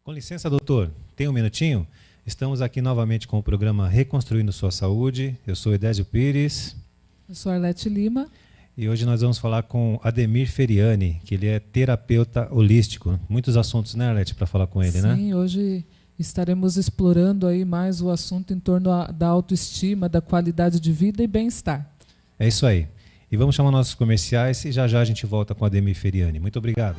Com licença, doutor, tem um minutinho? Estamos aqui novamente com o programa Reconstruindo Sua Saúde. Eu sou Edésio Pires. Eu sou Arlete Lima. E hoje nós vamos falar com Ademir Feriani, que ele é terapeuta holístico. Muitos assuntos, né, Arlete, para falar com ele, né? Sim, hoje estaremos explorando aí mais o assunto em torno da autoestima, da qualidade de vida e bem-estar. É isso aí. E vamos chamar nossos comerciais e já a gente volta com Ademir Feriani. Muito obrigado.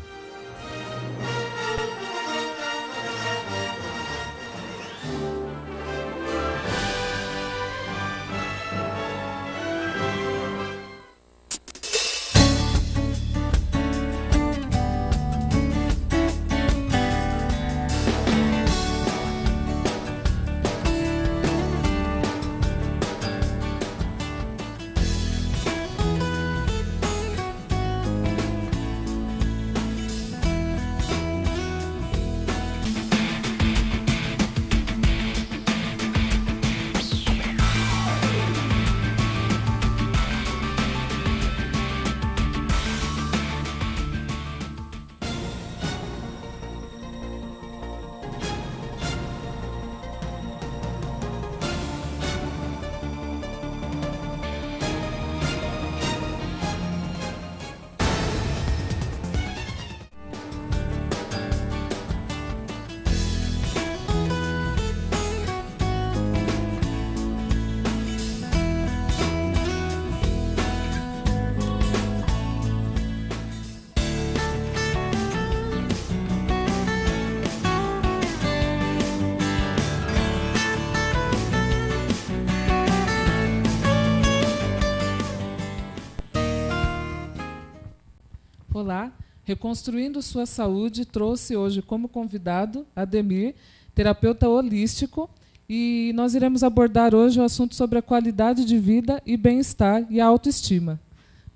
Olá, Reconstruindo Sua Saúde trouxe hoje como convidado Ademir, terapeuta holístico, e nós iremos abordar hoje o assunto sobre a qualidade de vida e bem-estar e a autoestima.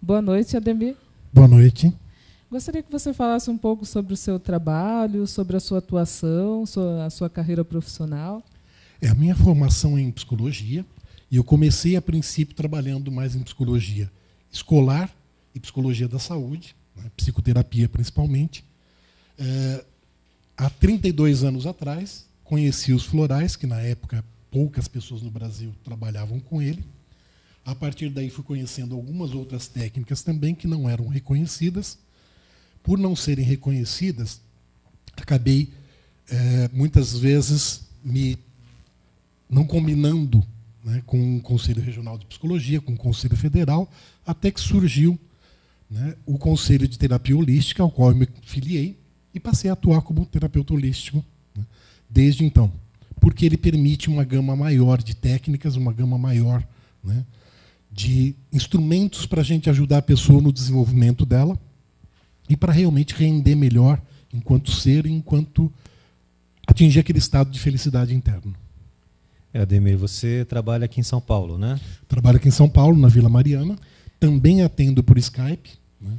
Boa noite, Ademir. Boa noite. Gostaria que você falasse um pouco sobre o seu trabalho, sobre a sua atuação, a sua carreira profissional. A minha formação é em psicologia, e eu comecei a princípio trabalhando mais em psicologia escolar e psicologia da saúde, psicoterapia principalmente. Há 32 anos atrás, conheci os florais, que na época poucas pessoas no Brasil trabalhavam com ele. A partir daí fui conhecendo algumas outras técnicas também que não eram reconhecidas. Por não serem reconhecidas, acabei muitas vezes não combinando, né, com o Conselho Regional de Psicologia, com o Conselho Federal, até que surgiu, né, o Conselho de Terapia Holística, ao qual eu me filiei, e passei a atuar como terapeuta holístico, né, desde então. Porque ele permite uma gama maior de técnicas, uma gama maior, né, de instrumentos para a gente ajudar a pessoa no desenvolvimento dela e para realmente render melhor enquanto ser e enquanto atingir aquele estado de felicidade interno. Ademir, você trabalha aqui em São Paulo, né? Trabalho aqui em São Paulo, na Vila Mariana. Também atendo por Skype, né?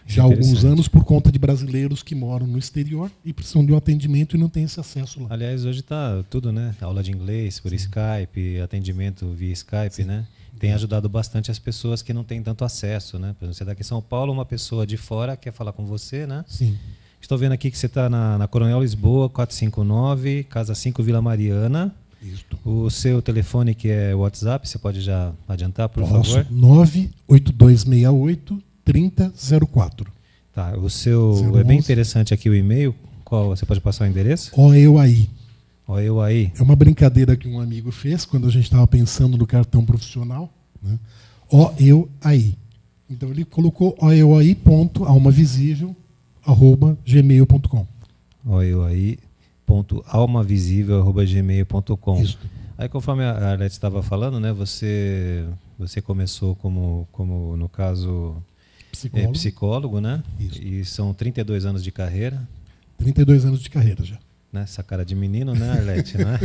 Já há alguns anos, por conta de brasileiros que moram no exterior e precisam de um atendimento e não têm esse acesso lá. Aliás, hoje está tudo, né? Aula de inglês por Skype, atendimento via Skype, né? Tem ajudado bastante as pessoas que não têm tanto acesso, né? Por exemplo, você está aqui em São Paulo, uma pessoa de fora quer falar com você, né? Sim. Estou vendo aqui que você está na Coronel Lisboa, 459, Casa 5, Vila Mariana. Isso. O seu telefone, que é o WhatsApp, você pode já adiantar, por favor? 98268-3004. Tá, o seu 011. é bem interessante aqui o e-mail. Qual você pode passar o endereço? OEUAI. OEUAI. É uma brincadeira que um amigo fez quando a gente estava pensando no cartão profissional, né? OEUAI. Então ele colocou oeuai.almavisível@gmail.com. oeuai.almavisível@gmail.com. Isso. Aí, conforme a Arlete estava falando, né, você começou como no caso, psicólogo, né? Isso. E são 32 anos de carreira. 32 anos de carreira já. Né? Essa cara de menino, né, Arlete? Né?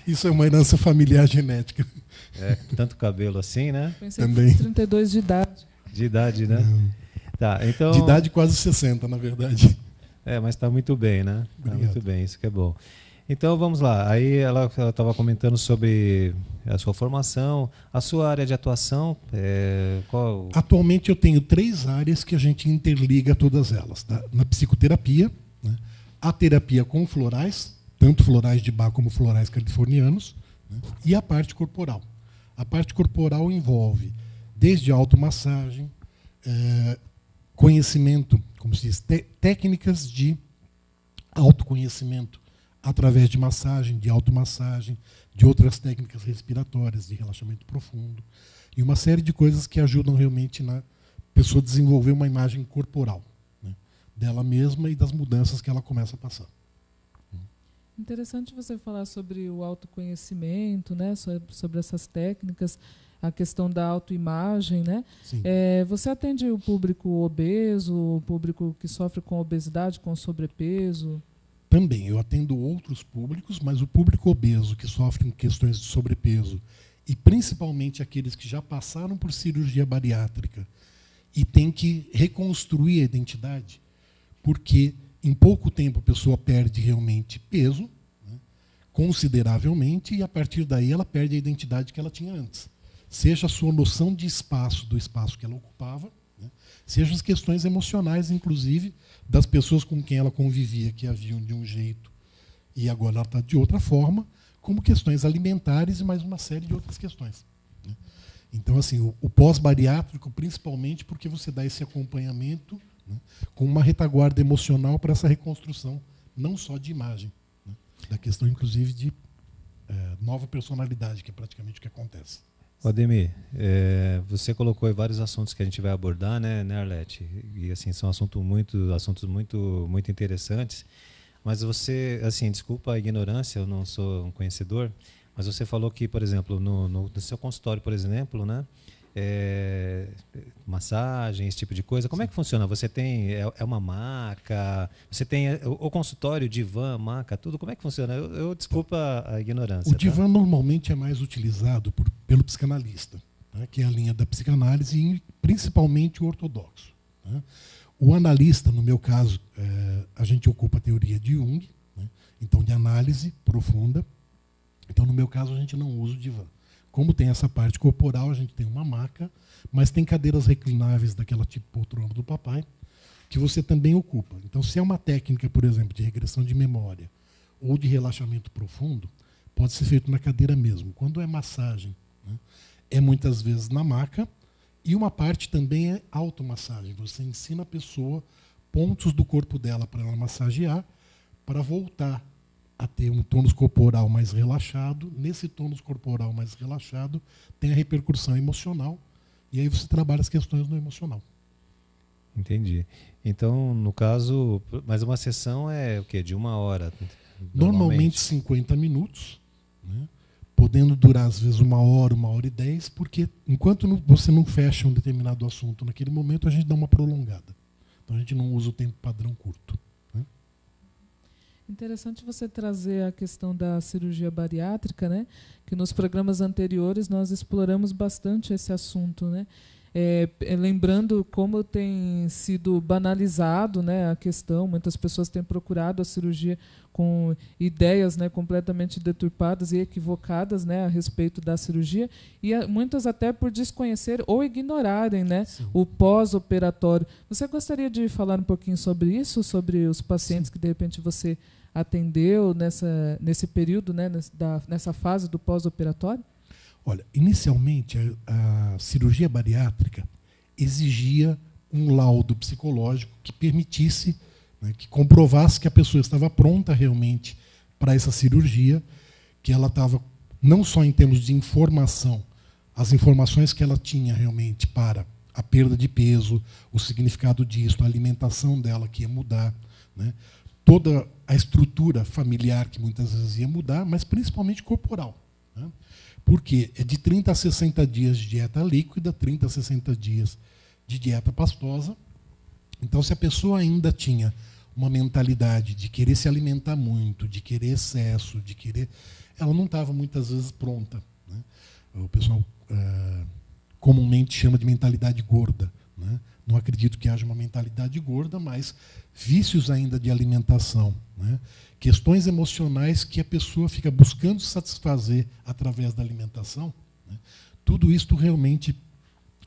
Isso é uma herança familiar genética. Tanto cabelo assim, né? Pensei Também. que fosse 32 de idade. De idade, né? Tá, então... De idade quase 60, na verdade. Mas está muito bem, né? Está Obrigado. muito bem, isso que é bom. Então vamos lá. Aí ela estava comentando sobre a sua formação, a sua área de atuação. Qual? Atualmente eu tenho 3 áreas que a gente interliga todas elas. Tá? Na psicoterapia, né? a terapia com florais, tanto florais de Bach como florais californianos, né? E a parte corporal. A parte corporal envolve desde automassagem, conhecimento, como se diz, técnicas de autoconhecimento através de massagem, de automassagem, de outras técnicas respiratórias, de relaxamento profundo, e uma série de coisas que ajudam realmente na pessoa a desenvolver uma imagem corporal, né, dela mesma e das mudanças que ela começa a passar. Interessante você falar sobre o autoconhecimento, né, sobre essas técnicas, a questão da autoimagem, né? Sim. Você atende o público obeso, o público que sofre com obesidade, com sobrepeso? Também, eu atendo outros públicos, mas o público obeso que sofre com questões de sobrepeso, e principalmente aqueles que já passaram por cirurgia bariátrica e têm que reconstruir a identidade, porque em pouco tempo a pessoa perde realmente peso, né, consideravelmente, e a partir daí ela perde a identidade que ela tinha antes. Seja a sua noção de espaço, do espaço que ela ocupava, né, seja as questões emocionais, inclusive, das pessoas com quem ela convivia, que haviam de um jeito e agora ela está de outra forma, como questões alimentares e mais uma série de outras questões, né. Então, assim, o pós-bariátrico, principalmente porque você dá esse acompanhamento, né, com uma retaguarda emocional para essa reconstrução, não só de imagem, né, da questão, inclusive, de nova personalidade, que é praticamente o que acontece. Ademir, você colocou aí vários assuntos que a gente vai abordar, né, Arlete? E assim são assuntos muito interessantes. Mas você, assim, desculpa a ignorância, eu não sou um conhecedor, mas você falou que, por exemplo, no seu consultório, por exemplo, né, massagem, esse tipo de coisa. Como é que funciona? Você tem uma maca? Você tem o consultório, divã, maca, tudo? Como é que funciona? Eu desculpa a ignorância. O divã normalmente é mais utilizado pelo psicanalista, né, que é a linha da psicanálise e principalmente o ortodoxo, né. O analista, no meu caso, a gente ocupa a teoria de Jung, né, então de análise profunda. Então, no meu caso, a gente não usa o divã. Como tem essa parte corporal, a gente tem uma maca, mas tem cadeiras reclináveis daquela tipo poltrona do papai, que você também ocupa. Então, se é uma técnica, por exemplo, de regressão de memória ou de relaxamento profundo, pode ser feito na cadeira mesmo. Quando é massagem, né, é muitas vezes na maca, e uma parte também é automassagem. Você ensina a pessoa pontos do corpo dela para ela massagear, para voltar a ter um tônus corporal mais relaxado. Nesse tônus corporal mais relaxado, tem a repercussão emocional, e aí você trabalha as questões no emocional. Entendi. Então, no caso, mas uma sessão é o quê? De 1 hora? Normalmente 50 minutos, né? Podendo durar, às vezes, 1 hora, 1h10, porque enquanto você não fecha um determinado assunto naquele momento, a gente dá uma prolongada. Então, a gente não usa o tempo padrão curto. Interessante você trazer a questão da cirurgia bariátrica, né? Que nos programas anteriores nós exploramos bastante esse assunto, né? Lembrando como tem sido banalizado, né, a questão, muitas pessoas têm procurado a cirurgia com ideias, né, completamente deturpadas e equivocadas, né, a respeito da cirurgia, e muitas até por desconhecer ou ignorarem, né, o pós-operatório. Você gostaria de falar um pouquinho sobre isso, sobre os pacientes que de repente você atendeu nesse período, né, nessa fase do pós-operatório? Olha, inicialmente a cirurgia bariátrica exigia um laudo psicológico que permitisse, né, que comprovasse que a pessoa estava pronta realmente para essa cirurgia, que ela estava, não só em termos de informação, as informações que ela tinha realmente para a perda de peso, o significado disso, a alimentação dela que ia mudar, né, toda a estrutura familiar que muitas vezes ia mudar, mas principalmente corporal, né? Porque é de 30 a 60 dias de dieta líquida, 30 a 60 dias de dieta pastosa. Então, se a pessoa ainda tinha uma mentalidade de querer se alimentar muito, de querer excesso, ela não estava muitas vezes pronta, né? O pessoal comumente chama de mentalidade gorda, né? Não acredito que haja uma mentalidade gorda, mas vícios ainda de alimentação, né? Questões emocionais que a pessoa fica buscando satisfazer através da alimentação, né? Tudo isto realmente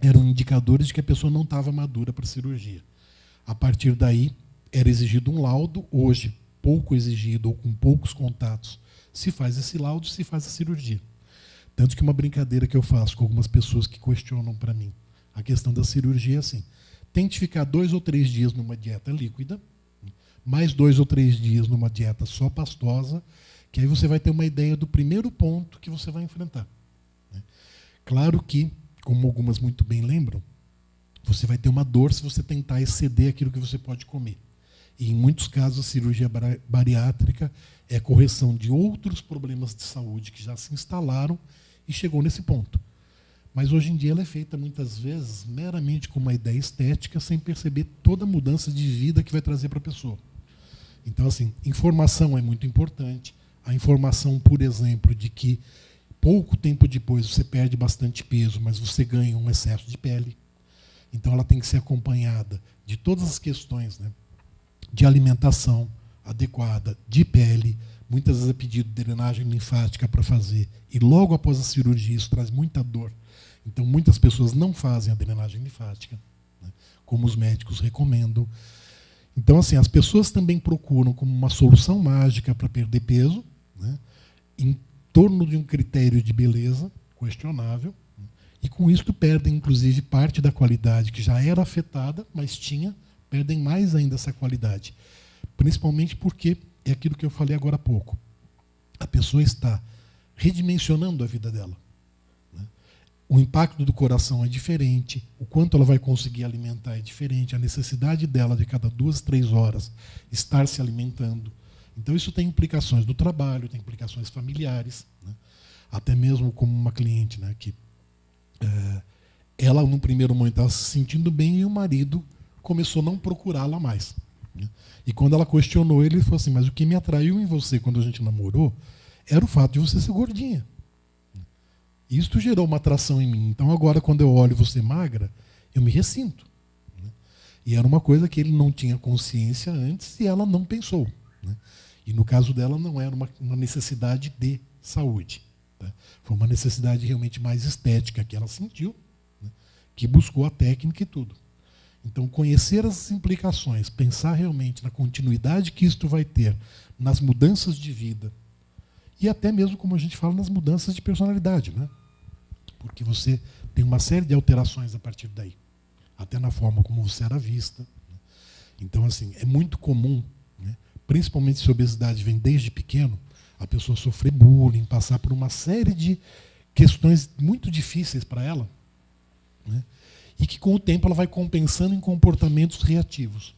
eram indicadores de que a pessoa não estava madura para a cirurgia. A partir daí, era exigido um laudo. Hoje, pouco exigido ou com poucos contatos, se faz esse laudo, se faz a cirurgia. Tanto que uma brincadeira que eu faço com algumas pessoas que questionam para mim a questão da cirurgia é assim: tente ficar 2 ou 3 dias numa dieta líquida, mais 2 ou 3 dias numa dieta só pastosa, que aí você vai ter uma ideia do primeiro ponto que você vai enfrentar. Claro que, como algumas muito bem lembram, você vai ter uma dor se você tentar exceder aquilo que você pode comer. E, em muitos casos, a cirurgia bariátrica é a correção de outros problemas de saúde que já se instalaram e chegou nesse ponto. Mas, hoje em dia, ela é feita, muitas vezes, meramente com uma ideia estética, sem perceber toda a mudança de vida que vai trazer para a pessoa. Então, assim, informação é muito importante. A informação, por exemplo, de que pouco tempo depois você perde bastante peso, mas você ganha um excesso de pele. Então, ela tem que ser acompanhada de todas as questões, né, de alimentação adequada, de pele. Muitas vezes é pedido drenagem linfática para fazer. E logo após a cirurgia, isso traz muita dor. Então, muitas pessoas não fazem a drenagem linfática, né, como os médicos recomendam. Então, assim, as pessoas também procuram como uma solução mágica para perder peso, né, em torno de um critério de beleza questionável, né, e com isso perdem, inclusive, parte da qualidade que já era afetada, mas perdem mais ainda essa qualidade. Principalmente porque é aquilo que eu falei agora há pouco. A pessoa está redimensionando a vida dela. O impacto do coração é diferente, o quanto ela vai conseguir alimentar é diferente, a necessidade dela de cada 2, 3 horas estar se alimentando. Então isso tem implicações no trabalho, tem implicações familiares, né? Até mesmo como uma cliente, né, que ela no primeiro momento estava se sentindo bem e o marido começou a não procurá-la mais, né? E quando ela questionou ele falou assim: mas o que me atraiu em você quando a gente namorou era o fato de você ser gordinha. Isso gerou uma atração em mim. Então agora, quando eu olho você magra, eu me ressinto. E era uma coisa que ele não tinha consciência antes e ela não pensou. E no caso dela não era uma necessidade de saúde. Foi uma necessidade realmente mais estética que ela sentiu, que buscou a técnica e tudo. Então, conhecer as implicações, pensar realmente na continuidade que isto vai ter, nas mudanças de vida, e até mesmo, como a gente fala, nas mudanças de personalidade, né? Porque você tem uma série de alterações a partir daí, até na forma como você era vista. Então, assim, é muito comum, né, principalmente se a obesidade vem desde pequeno, a pessoa sofrer bullying, passar por uma série de questões muito difíceis para ela, né, e que com o tempo ela vai compensando em comportamentos reativos.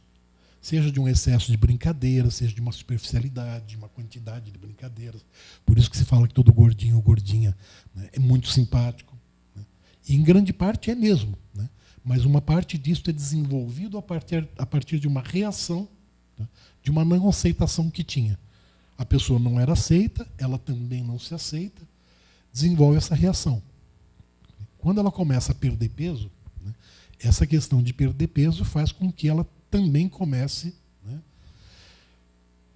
Seja de um excesso de brincadeira, seja de uma superficialidade, de uma quantidade de brincadeiras. Por isso que se fala que todo gordinho ou gordinha, né, é muito simpático. Né? E em grande parte é mesmo. Né? Mas uma parte disso é desenvolvido a partir de uma reação, né, de uma não aceitação que tinha. A pessoa não era aceita, ela também não se aceita, desenvolve essa reação. Quando ela começa a perder peso, né, essa questão de perder peso faz com que ela também comece, né,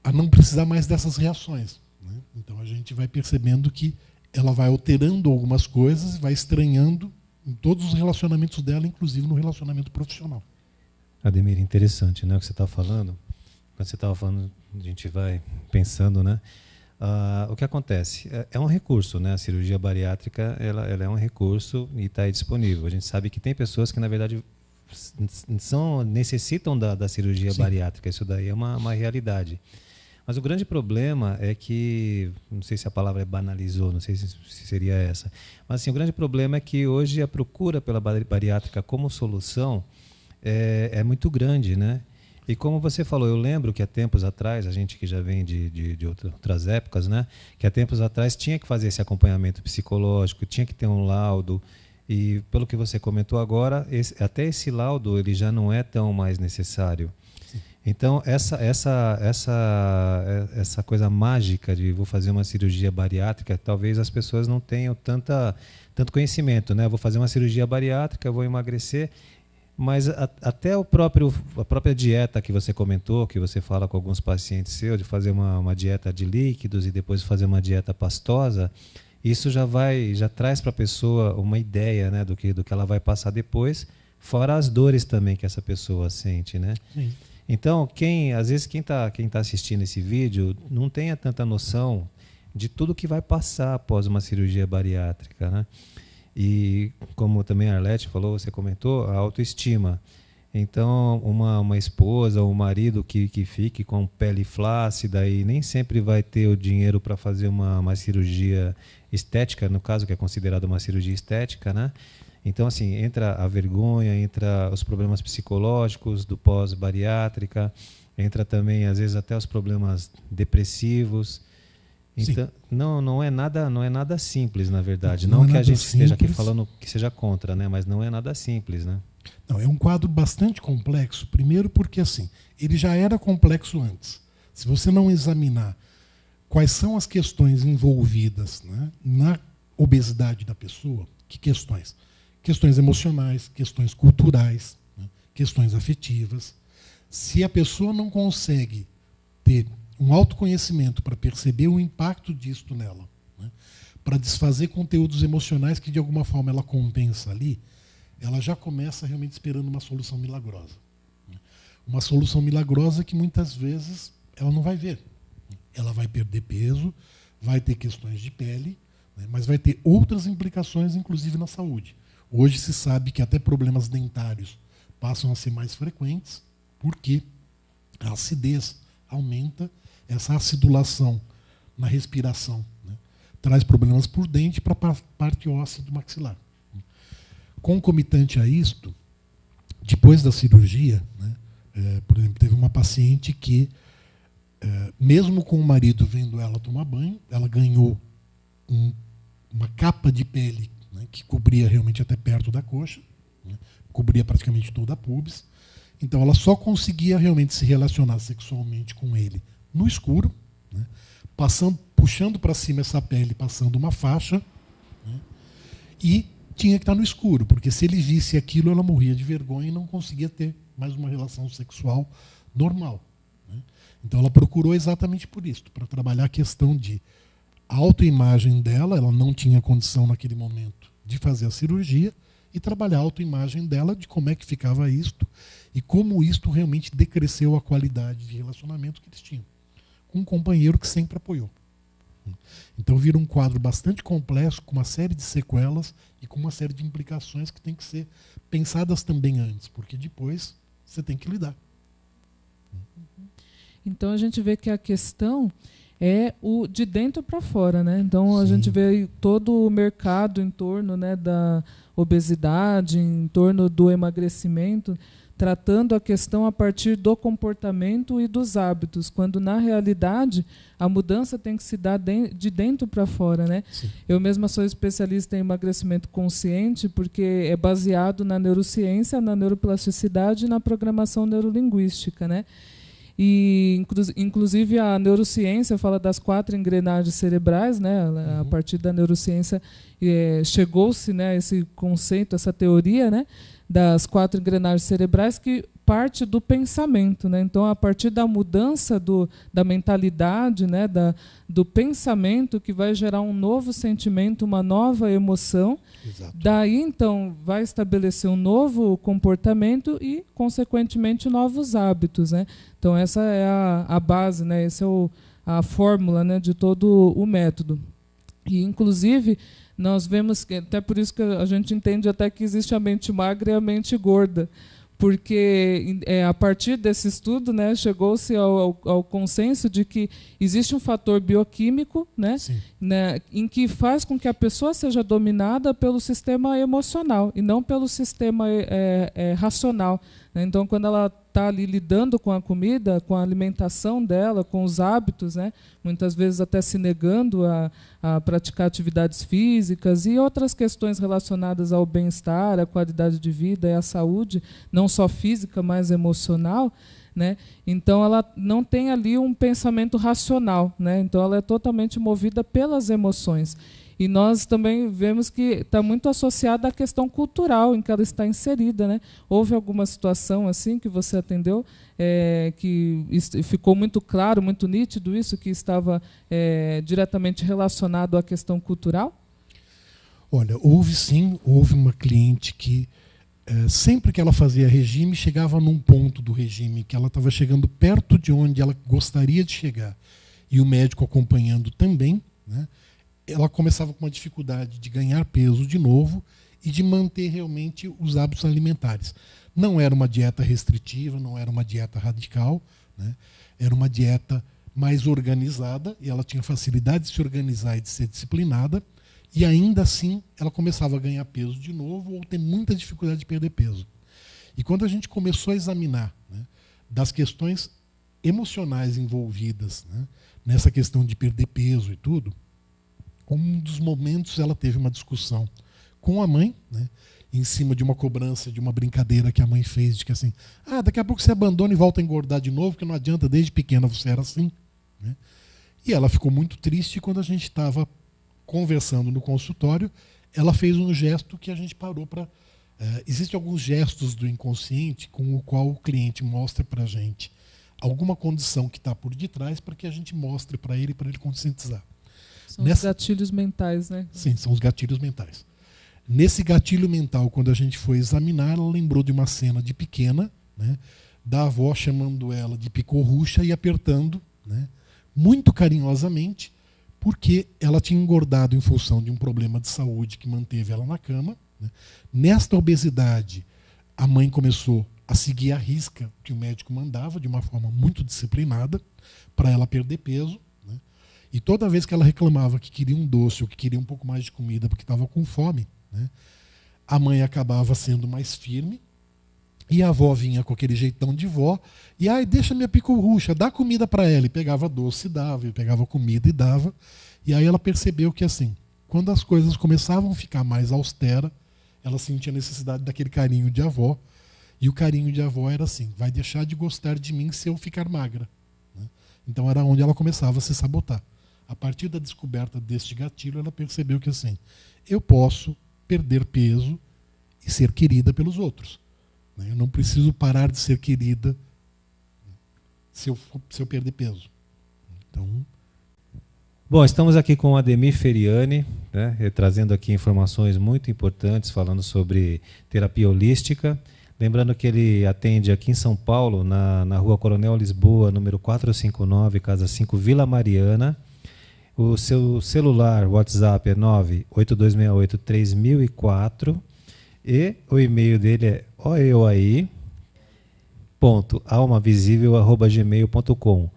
a não precisar mais dessas reações. Né? Então a gente vai percebendo que ela vai alterando algumas coisas e vai estranhando em todos os relacionamentos dela, inclusive no relacionamento profissional. Ademir, interessante, né, o que você está falando. Quando você estava falando, a gente vai pensando, né? O que acontece? É um recurso, né? A cirurgia bariátrica ela é um recurso e está aí disponível. A gente sabe que tem pessoas que, na verdade, necessitam da cirurgia Sim. bariátrica. Isso daí é uma realidade. Mas o grande problema é que, não sei se a palavra é banalizou, não sei se seria essa, mas assim, o grande problema é que hoje a procura pela bariátrica como solução é muito grande, né? E como você falou, eu lembro que há tempos atrás, a gente que já vem de outras épocas, né, que há tempos atrás tinha que fazer esse acompanhamento psicológico, tinha que ter um laudo, e pelo que você comentou agora, até esse laudo ele já não é tão mais necessário. Sim. Então, essa coisa mágica de vou fazer uma cirurgia bariátrica, talvez as pessoas não tenham tanto conhecimento, né? Vou fazer uma cirurgia bariátrica, vou emagrecer. Mas até a própria dieta que você comentou, que você fala com alguns pacientes seus, de fazer uma dieta de líquidos e depois fazer uma dieta pastosa, isso já traz para a pessoa uma ideia, né, do que ela vai passar depois, fora as dores também que essa pessoa sente, né? Sim. Então, às vezes quem tá assistindo esse vídeo não tenha tanta noção de tudo que vai passar após uma cirurgia bariátrica, né? E como também a Arlete falou, você comentou, a autoestima. Então, uma esposa ou um marido que fique com pele flácida e nem sempre vai ter o dinheiro para fazer uma cirurgia estética, no caso, que é considerada uma cirurgia estética, né? Então, assim, entra a vergonha, entra os problemas psicológicos do pós-bariátrica, entra também, às vezes, até os problemas depressivos. Então, não é nada simples, na verdade. Não que a gente esteja aqui falando que seja contra, né? Mas não é nada simples, né? Não, é um quadro bastante complexo. Primeiro porque, assim, ele já era complexo antes. Se você não examinar quais são as questões envolvidas, né, na obesidade da pessoa, que questões? Questões emocionais, questões culturais, né, questões afetivas. Se a pessoa não consegue ter um autoconhecimento para perceber o impacto disto nela, né, para desfazer conteúdos emocionais que de alguma forma ela compensa ali, ela já começa realmente esperando uma solução milagrosa. Uma solução milagrosa que muitas vezes ela não vai ver. Ela vai perder peso, vai ter questões de pele, né, mas vai ter outras implicações, inclusive na saúde. Hoje se sabe que até problemas dentários passam a ser mais frequentes, porque a acidez aumenta, essa acidulação na respiração, né, traz problemas por dente para a parte óssea do maxilar. Concomitante a isto, depois da cirurgia, né, por exemplo, teve uma paciente que, mesmo com o marido vendo ela tomar banho, ela ganhou uma capa de pele, né, que cobria realmente até perto da coxa, né, cobria praticamente toda a pubis. Então ela só conseguia realmente se relacionar sexualmente com ele no escuro, né, puxando para cima essa pele, passando uma faixa, né, e tinha que estar no escuro, porque se ele visse aquilo, ela morria de vergonha e não conseguia ter mais uma relação sexual normal, né? Então ela procurou exatamente por isso, para trabalhar a questão de autoimagem dela, ela não tinha condição naquele momento de fazer a cirurgia, e trabalhar a autoimagem dela, de como é que ficava isto, e como isto realmente decresceu a qualidade de relacionamento que eles tinham, com um companheiro que sempre apoiou. Então vira um quadro bastante complexo, com uma série de sequelas e com uma série de implicações que tem que ser pensadas também antes, porque depois você tem que lidar. Então a gente vê que a questão é o de dentro para fora, né? Então a gente vê todo o mercado em torno, né, da obesidade, em torno do emagrecimento, tratando a questão a partir do comportamento e dos hábitos, quando na realidade a mudança tem que se dar de dentro para fora, né? Eu mesma sou especialista em emagrecimento consciente, porque é baseado na neurociência, na neuroplasticidade e na programação neurolinguística, né? E inclusive a neurociência fala das 4 engrenagens cerebrais, né? A partir da neurociência chegou-se, né, a esse conceito, essa teoria, né, das 4 engrenagens cerebrais, que parte do pensamento, né? Então, a partir da mudança da mentalidade, né, do pensamento, que vai gerar um novo sentimento, uma nova emoção. Exato. Daí, então, vai estabelecer um novo comportamento e, consequentemente, novos hábitos, né? Então, essa é a base, né? Essa é a fórmula, né, de todo o método. E, inclusive, nós vemos que, até por isso que a gente entende até que existe a mente magra e a mente gorda, porque a partir desse estudo, né, chegou-se ao consenso de que existe um fator bioquímico, né, em que faz com que a pessoa seja dominada pelo sistema emocional e não pelo sistema racional, né? Então, quando ela está ali lidando com a comida, com a alimentação dela, com os hábitos, né, muitas vezes até se negando a praticar atividades físicas e outras questões relacionadas ao bem-estar, à qualidade de vida e à saúde, não só física, mas emocional, né? Então ela não tem ali um pensamento racional, né? Então ela é totalmente movida pelas emoções. E nós também vemos que está muito associada à questão cultural em que ela está inserida, né? Houve alguma situação assim que você atendeu, que ficou muito claro, muito nítido isso, que estava diretamente relacionado à questão cultural? Olha, houve sim, houve uma cliente que sempre que ela fazia regime, chegava num ponto do regime que ela estava chegando perto de onde ela gostaria de chegar, e o médico acompanhando também, né, ela começava com uma dificuldade de ganhar peso de novo e de manter realmente os hábitos alimentares. Não era uma dieta restritiva, não era uma dieta radical, né, era uma dieta mais organizada, e ela tinha facilidade de se organizar e de ser disciplinada, e ainda assim ela começava a ganhar peso de novo ou ter muita dificuldade de perder peso. E quando a gente começou a examinar, né, das questões emocionais envolvidas, né, nessa questão de perder peso e tudo, um dos momentos ela teve uma discussão com a mãe, né, em cima de uma cobrança, de uma brincadeira que a mãe fez, de que assim, daqui a pouco você abandona e volta a engordar de novo, porque não adianta, desde pequena você era assim. Né? E ela ficou muito triste, e quando a gente estava conversando no consultório, ela fez um gesto que a gente parou para... Existem alguns gestos do inconsciente com o qual o cliente mostra para a gente alguma condição que está por detrás, para que a gente mostre para ele conscientizar. São os gatilhos mentais, né? Sim, são os gatilhos mentais. Nesse gatilho mental, quando a gente foi examinar, ela lembrou de uma cena de pequena, né, da avó chamando ela de picorrucha e apertando, né, muito carinhosamente, porque ela tinha engordado em função de um problema de saúde que manteve ela na cama. Né. Nesta obesidade, a mãe começou a seguir a risca que o médico mandava, de uma forma muito disciplinada, para ela perder peso. Né. E toda vez que ela reclamava que queria um doce ou que queria um pouco mais de comida porque estava com fome, né, a mãe acabava sendo mais firme, e a avó vinha com aquele jeitão de vó, e deixa minha picorrucha, dá comida para ela, e pegava doce e dava, e pegava comida e dava. E aí ela percebeu que assim, quando as coisas começavam a ficar mais austera, ela sentia necessidade daquele carinho de avó, e o carinho de avó era assim, vai deixar de gostar de mim se eu ficar magra. Né? Então era onde ela começava a se sabotar. A partir da descoberta deste gatilho, ela percebeu que assim, eu posso perder peso e ser querida pelos outros. Eu não preciso parar de ser querida se eu perder peso. Então... Bom, estamos aqui com o Ademir Feriani, né, trazendo aqui informações muito importantes, falando sobre terapia holística. Lembrando que ele atende aqui em São Paulo, na Rua Coronel Lisboa, número 459, Casa 5, Vila Mariana. O seu celular, WhatsApp, é 982683004, e o e-mail dele é oeuai.almavisível@gmail.com.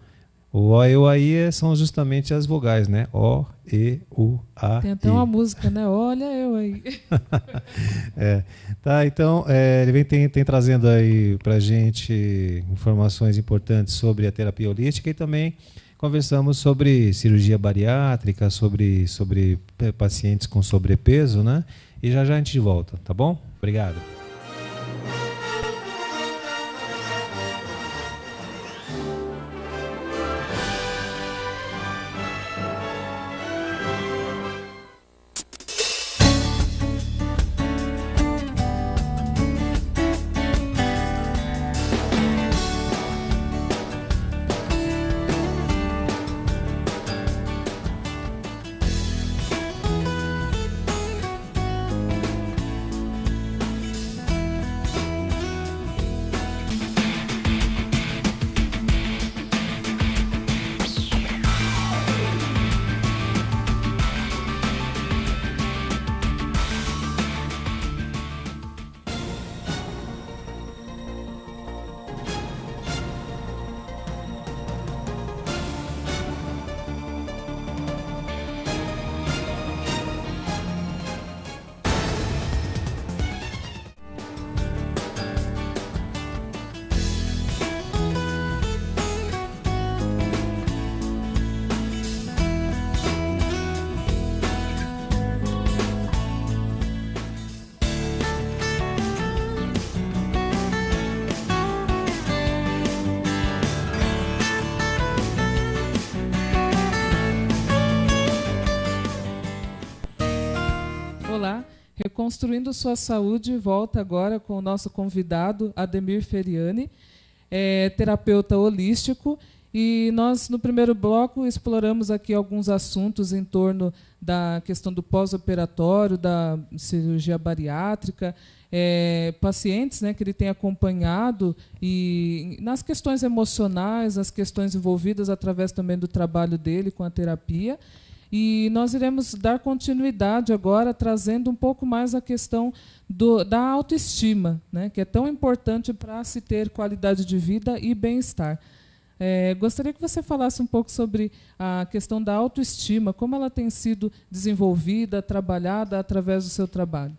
O oeuai são justamente as vogais, né? O, E, U, A, Tem até uma música, né? Olha eu aí. Tá, então, ele tem trazendo aí pra gente informações importantes sobre a terapia holística, e também conversamos sobre cirurgia bariátrica, sobre pacientes com sobrepeso, né? E já a gente volta, tá bom? Obrigado. Olá, Reconstruindo Sua Saúde volta agora com o nosso convidado, Ademir Feriani, terapeuta holístico, E nós, no primeiro bloco, exploramos aqui alguns assuntos em torno da questão do pós-operatório, da cirurgia bariátrica, pacientes, né, que ele tem acompanhado, e nas questões emocionais, as questões envolvidas através também do trabalho dele com a terapia. E nós iremos dar continuidade agora, trazendo um pouco mais a questão da autoestima, né, que é tão importante para se ter qualidade de vida e bem-estar. Gostaria que você falasse um pouco sobre a questão da autoestima, como ela tem sido desenvolvida, trabalhada através do seu trabalho.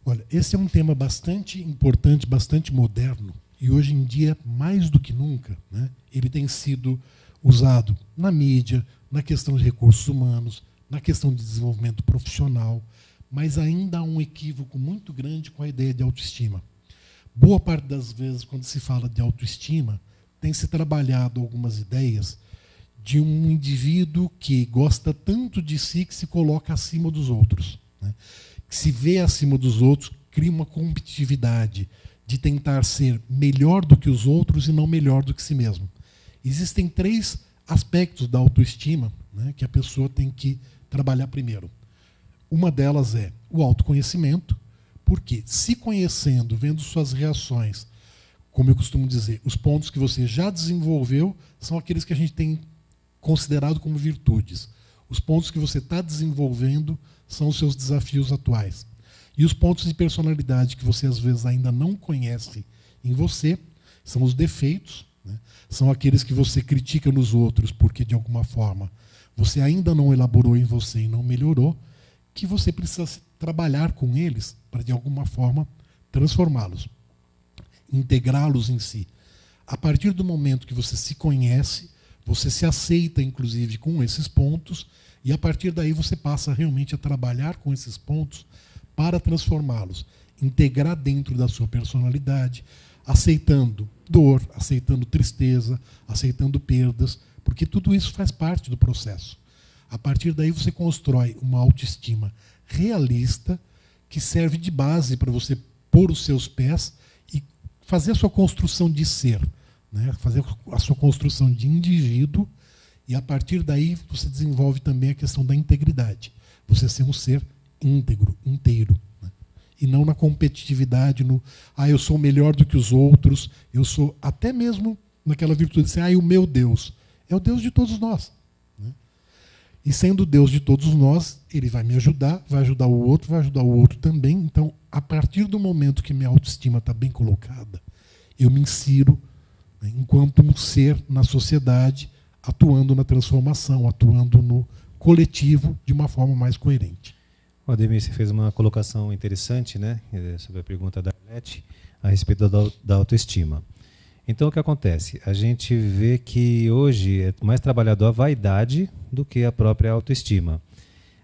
Olha, esse é um tema bastante importante, bastante moderno, e hoje em dia, mais do que nunca, né, ele tem sido usado na mídia, na questão de recursos humanos, na questão de desenvolvimento profissional, mas ainda há um equívoco muito grande com a ideia de autoestima. Boa parte das vezes, quando se fala de autoestima, tem se trabalhado algumas ideias de um indivíduo que gosta tanto de si que se coloca acima dos outros, né? Que se vê acima dos outros, cria uma competitividade de tentar ser melhor do que os outros e não melhor do que si mesmo. Existem 3 aspectos da autoestima, né, que a pessoa tem que trabalhar primeiro. Uma delas é o autoconhecimento, porque se conhecendo, vendo suas reações, como eu costumo dizer, os pontos que você já desenvolveu são aqueles que a gente tem considerado como virtudes. Os pontos que você está desenvolvendo são os seus desafios atuais. E os pontos de personalidade que você às vezes ainda não conhece em você são os defeitos, né? São aqueles que você critica nos outros porque, de alguma forma, você ainda não elaborou em você e não melhorou, que você precisa trabalhar com eles para, de alguma forma, transformá-los, integrá-los em si. A partir do momento que você se conhece, você se aceita, inclusive, com esses pontos, e a partir daí você passa realmente a trabalhar com esses pontos para transformá-los, integrar dentro da sua personalidade, aceitando dor, aceitando tristeza, aceitando perdas, porque tudo isso faz parte do processo. A partir daí você constrói uma autoestima realista que serve de base para você pôr os seus pés e fazer a sua construção de ser, né? Fazer a sua construção de indivíduo, e a partir daí você desenvolve também a questão da integridade. Você ser um ser íntegro, inteiro, né? E não na competitividade, eu sou melhor do que os outros, eu sou até mesmo naquela virtude de ser, o meu Deus. É o Deus de todos nós, né? E sendo o Deus de todos nós, ele vai me ajudar, vai ajudar o outro também. Então, a partir do momento que minha autoestima está bem colocada, eu me insiro, né, enquanto um ser na sociedade, atuando na transformação, atuando no coletivo de uma forma mais coerente. O Ademir, você fez uma colocação interessante, né, sobre a pergunta da Arlete a respeito da autoestima. Então, o que acontece? A gente vê que hoje é mais trabalhado a vaidade do que a própria autoestima.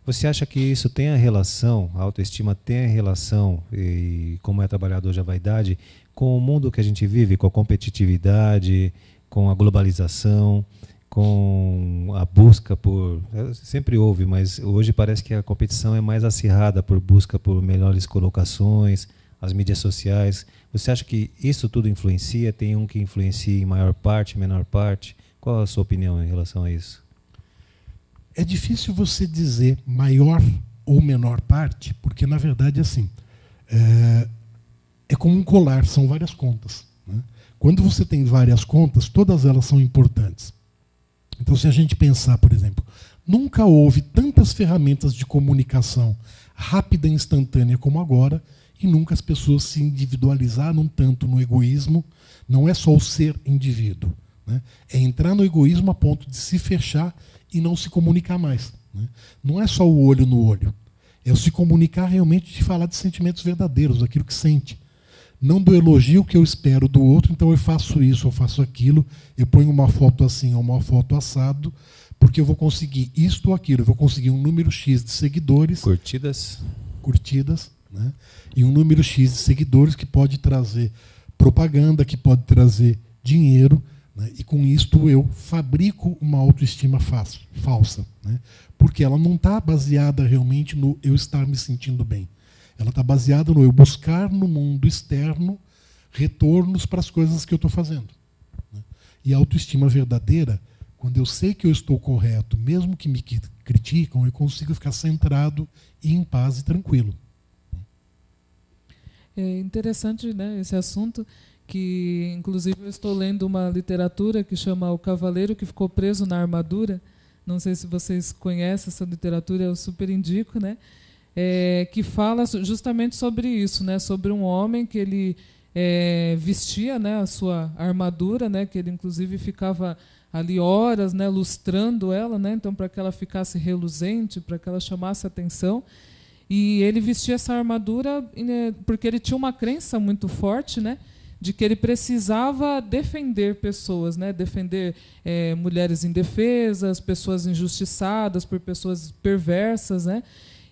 Você acha que isso tem a relação, a autoestima tem a relação, e como é trabalhado hoje a vaidade, com o mundo que a gente vive, com a competitividade, com a globalização, com a busca por... Sempre houve, mas hoje parece que a competição é mais acirrada por busca por melhores colocações, as mídias sociais. Você acha que isso tudo influencia? Tem um que influencia em maior parte, menor parte? Qual a sua opinião em relação a isso? É difícil você dizer maior ou menor parte, porque, na verdade, assim, é como um colar, são várias contas, né? Quando você tem várias contas, todas elas são importantes. Então, se a gente pensar, por exemplo, nunca houve tantas ferramentas de comunicação rápida e instantânea como agora, e nunca as pessoas se individualizaram tanto no egoísmo. Não é só o ser indivíduo, né? É entrar no egoísmo a ponto de se fechar e não se comunicar mais, né? Não é só o olho no olho, é o se comunicar realmente, de falar de sentimentos verdadeiros, daquilo que sente. Não do elogio que eu espero do outro, então eu faço isso, eu faço aquilo, eu ponho uma foto assim ou uma foto assado, porque eu vou conseguir isto ou aquilo, eu vou conseguir um número X de seguidores. Curtidas, né? E um número X de seguidores que pode trazer propaganda, que pode trazer dinheiro, né? E com isto eu fabrico uma autoestima falsa, né? Porque ela não está baseada realmente no eu estar me sentindo bem. Ela está baseada no eu buscar no mundo externo retornos para as coisas que eu estou fazendo, né? E a autoestima verdadeira, quando eu sei que eu estou correto, mesmo que me criticam, eu consigo ficar centrado e em paz e tranquilo. É interessante, né, esse assunto, que inclusive eu estou lendo uma literatura que chama O Cavaleiro que Ficou Preso na Armadura. Não sei se vocês conhecem essa literatura, eu super indico, né? Que fala justamente sobre isso, né? Sobre um homem que ele vestia, né, a sua armadura, né, que ele inclusive ficava ali horas, né, lustrando ela, né, então para que ela ficasse reluzente, para que ela chamasse atenção. E ele vestia essa armadura porque ele tinha uma crença muito forte, né, de que ele precisava defender pessoas, né, defender mulheres indefesas, pessoas injustiçadas por pessoas perversas, né.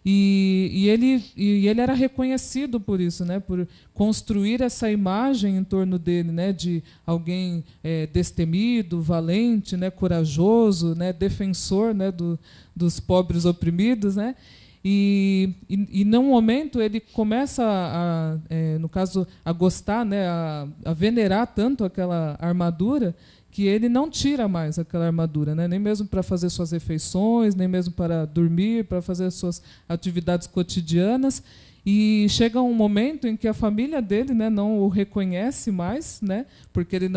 E ele era reconhecido por isso, né, por construir essa imagem em torno dele, né, de alguém destemido, valente, né, corajoso, né, defensor, né, dos pobres oprimidos, né. E num momento ele começa no caso, a gostar, né, a venerar tanto aquela armadura, que ele não tira mais aquela armadura, né? Nem mesmo para fazer suas refeições, nem mesmo para dormir, para fazer suas atividades cotidianas. E chega um momento em que a família dele, né, não o reconhece mais, né, porque ele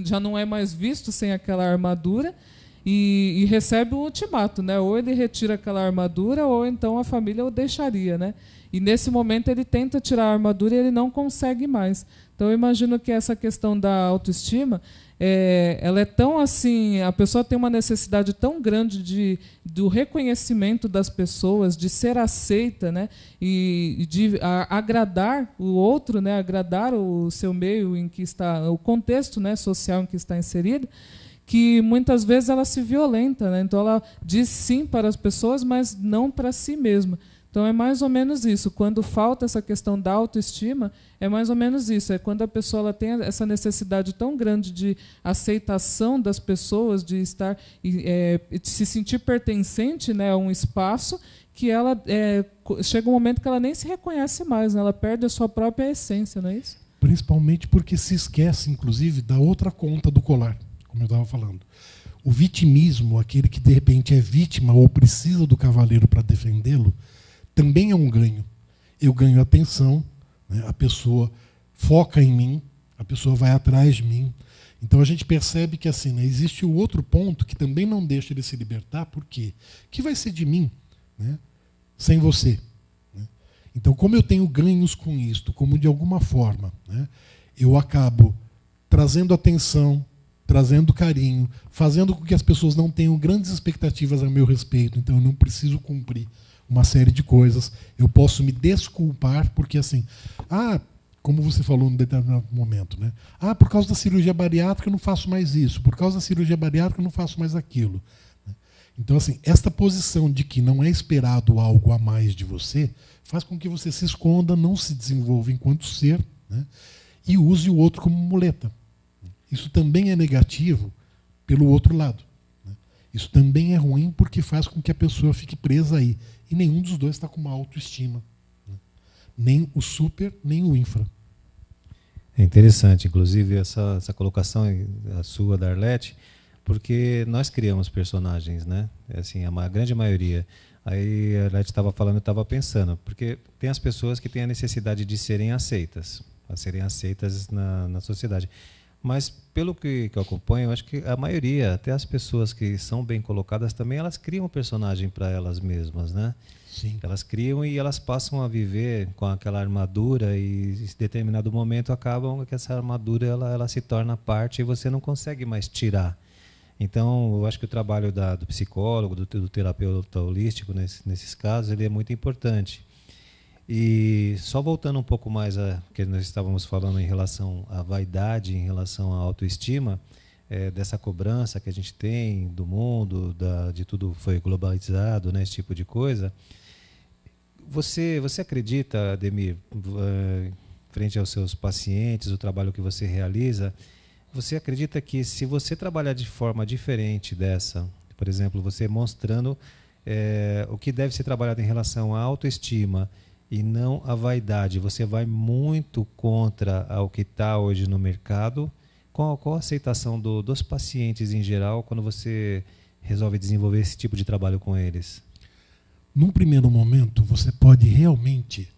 já não é mais visto sem aquela armadura, e recebe um ultimato, né? Ou ele retira aquela armadura, ou então a família o deixaria, né? E nesse momento ele tenta tirar a armadura e ele não consegue mais. Então eu imagino que essa questão da autoestima, ela é tão assim, a pessoa tem uma necessidade tão grande do reconhecimento das pessoas, de ser aceita, né, e de agradar o outro, né, agradar o seu meio em que está, o contexto, né, social em que está inserido, que muitas vezes ela se violenta, né? Então ela diz sim para as pessoas, mas não para si mesma. Então é mais ou menos isso. Quando falta essa questão da autoestima, é mais ou menos isso. É quando a pessoa ela tem essa necessidade tão grande de aceitação das pessoas, de estar, de se sentir pertencente, né, a um espaço, que ela chega um momento que ela nem se reconhece mais, né? Ela perde a sua própria essência, não é isso? Principalmente porque se esquece, inclusive, da outra conta do colar, como eu estava falando. O vitimismo, aquele que de repente é vítima ou precisa do cavaleiro para defendê-lo, também é um ganho. Eu ganho atenção, né? A pessoa foca em mim, a pessoa vai atrás de mim. Então a gente percebe que assim, né, existe o outro ponto que também não deixa ele se libertar. Por quê? Que vai ser de mim, né, sem você? Né? Então, como eu tenho ganhos com isto, como de alguma forma, né, eu acabo trazendo atenção, trazendo carinho, fazendo com que as pessoas não tenham grandes expectativas a meu respeito, então eu não preciso cumprir uma série de coisas, eu posso me desculpar, porque assim, como você falou num determinado momento, né? Por causa da cirurgia bariátrica eu não faço mais isso, por causa da cirurgia bariátrica eu não faço mais aquilo. Então, assim, esta posição de que não é esperado algo a mais de você, faz com que você se esconda, não se desenvolva enquanto ser, né? E use o outro como muleta. Isso também é negativo pelo outro lado. Né? Isso também é ruim porque faz com que a pessoa fique presa aí. E nenhum dos dois está com uma autoestima. Né? Nem o super, nem o infra. É interessante, inclusive, essa colocação a sua, da Arlete, porque nós criamos personagens, né? Assim, a grande maioria. Aí a Arlete estava falando, eu estava pensando, porque tem as pessoas que têm a necessidade de serem aceitas na sociedade. Mas, pelo que eu acompanho, eu acho que a maioria, até as pessoas que são bem colocadas também, elas criam um personagem para elas mesmas, né? Sim. Elas criam e elas passam a viver com aquela armadura e, em determinado momento, acabam que essa armadura ela se torna parte e você não consegue mais tirar. Então, eu acho que o trabalho do psicólogo, do terapeuta holístico, nesses casos, ele é muito importante. E só voltando um pouco mais a que nós estávamos falando em relação à vaidade, em relação à autoestima, dessa cobrança que a gente tem do mundo, de tudo foi globalizado, né, esse tipo de coisa. Você acredita, Ademir, frente aos seus pacientes, o trabalho que você realiza, você acredita que se você trabalhar de forma diferente dessa, por exemplo, você mostrando o que deve ser trabalhado em relação à autoestima, e não a vaidade, você vai muito contra o que está hoje no mercado, Qual a aceitação dos pacientes em geral quando você resolve desenvolver esse tipo de trabalho com eles? Num primeiro momento, você pode realmente,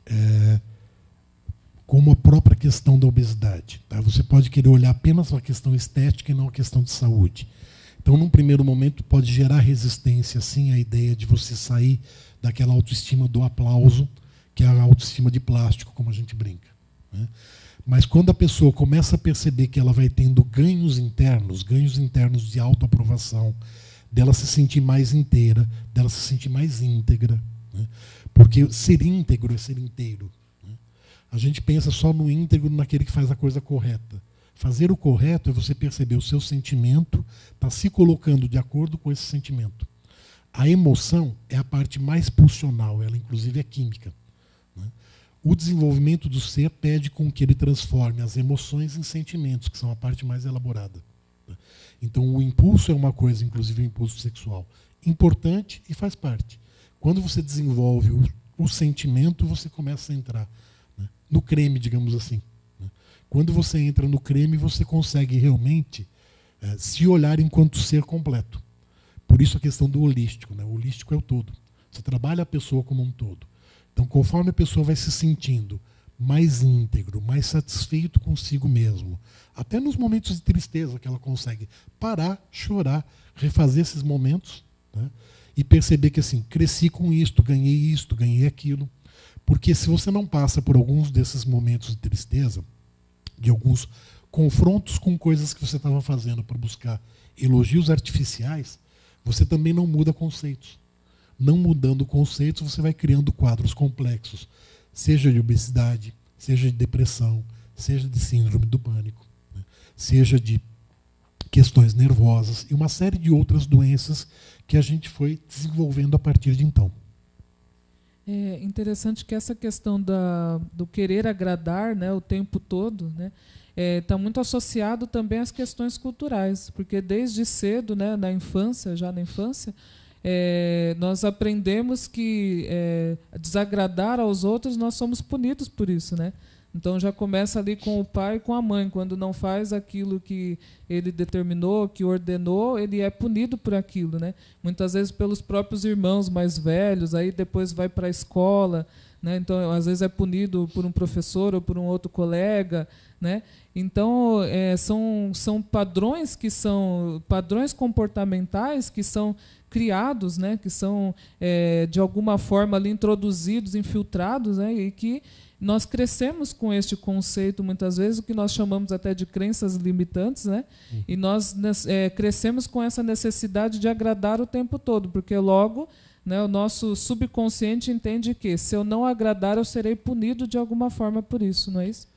como a própria questão da obesidade, tá? Você pode querer olhar apenas a questão estética e não a questão de saúde. Então, num primeiro momento, pode gerar resistência, sim, a ideia de você sair daquela autoestima do aplauso, que é a autoestima de plástico, como a gente brinca, né? Mas quando a pessoa começa a perceber que ela vai tendo ganhos internos de autoaprovação, dela se sentir mais inteira, dela se sentir mais íntegra, né? Porque ser íntegro é ser inteiro, né? A gente pensa só no íntegro, naquele que faz a coisa correta. Fazer o correto é você perceber o seu sentimento, está se colocando de acordo com esse sentimento. A emoção é a parte mais pulsional, ela inclusive é química, né? O desenvolvimento do ser pede com que ele transforme as emoções em sentimentos, que são a parte mais elaborada. Então, o impulso é uma coisa, inclusive o impulso sexual, importante e faz parte. Quando você desenvolve o sentimento, você começa a entrar, né, no creme, digamos assim, né? Quando você entra no creme, você consegue realmente se olhar enquanto ser completo. Por isso a questão do holístico, né? O holístico é o todo. Você trabalha a pessoa como um todo. Então, conforme a pessoa vai se sentindo mais íntegro, mais satisfeito consigo mesmo, até nos momentos de tristeza que ela consegue parar, chorar, refazer esses momentos, né, e perceber que assim, cresci com isto, ganhei aquilo. Porque se você não passa por alguns desses momentos de tristeza, de alguns confrontos com coisas que você estava fazendo para buscar elogios artificiais, você também não muda conceitos. Não mudando conceitos, você vai criando quadros complexos, seja de obesidade, seja de depressão, seja de síndrome do pânico, né? Seja de questões nervosas e uma série de outras doenças que a gente foi desenvolvendo a partir de então. É interessante que essa questão do querer agradar, né, o tempo todo, né, está muito associado também às questões culturais, porque desde cedo, né, já na infância, nós aprendemos que desagradar aos outros, nós somos punidos por isso, né? Então já começa ali com o pai e com a mãe. Quando não faz aquilo que ele determinou, que ordenou, ele é punido por aquilo, né? Muitas vezes pelos próprios irmãos mais velhos, aí depois vai para a escola, né? Então às vezes é punido por um professor ou por um outro colega, né? Então são padrões que são padrões comportamentais que são criados, né? Que são de alguma forma ali introduzidos, infiltrados, né? E que nós crescemos com este conceito, muitas vezes, o que nós chamamos até de crenças limitantes, né? E nós crescemos com essa necessidade de agradar o tempo todo, porque logo, né, o nosso subconsciente entende que, se eu não agradar, eu serei punido de alguma forma por isso, não é isso?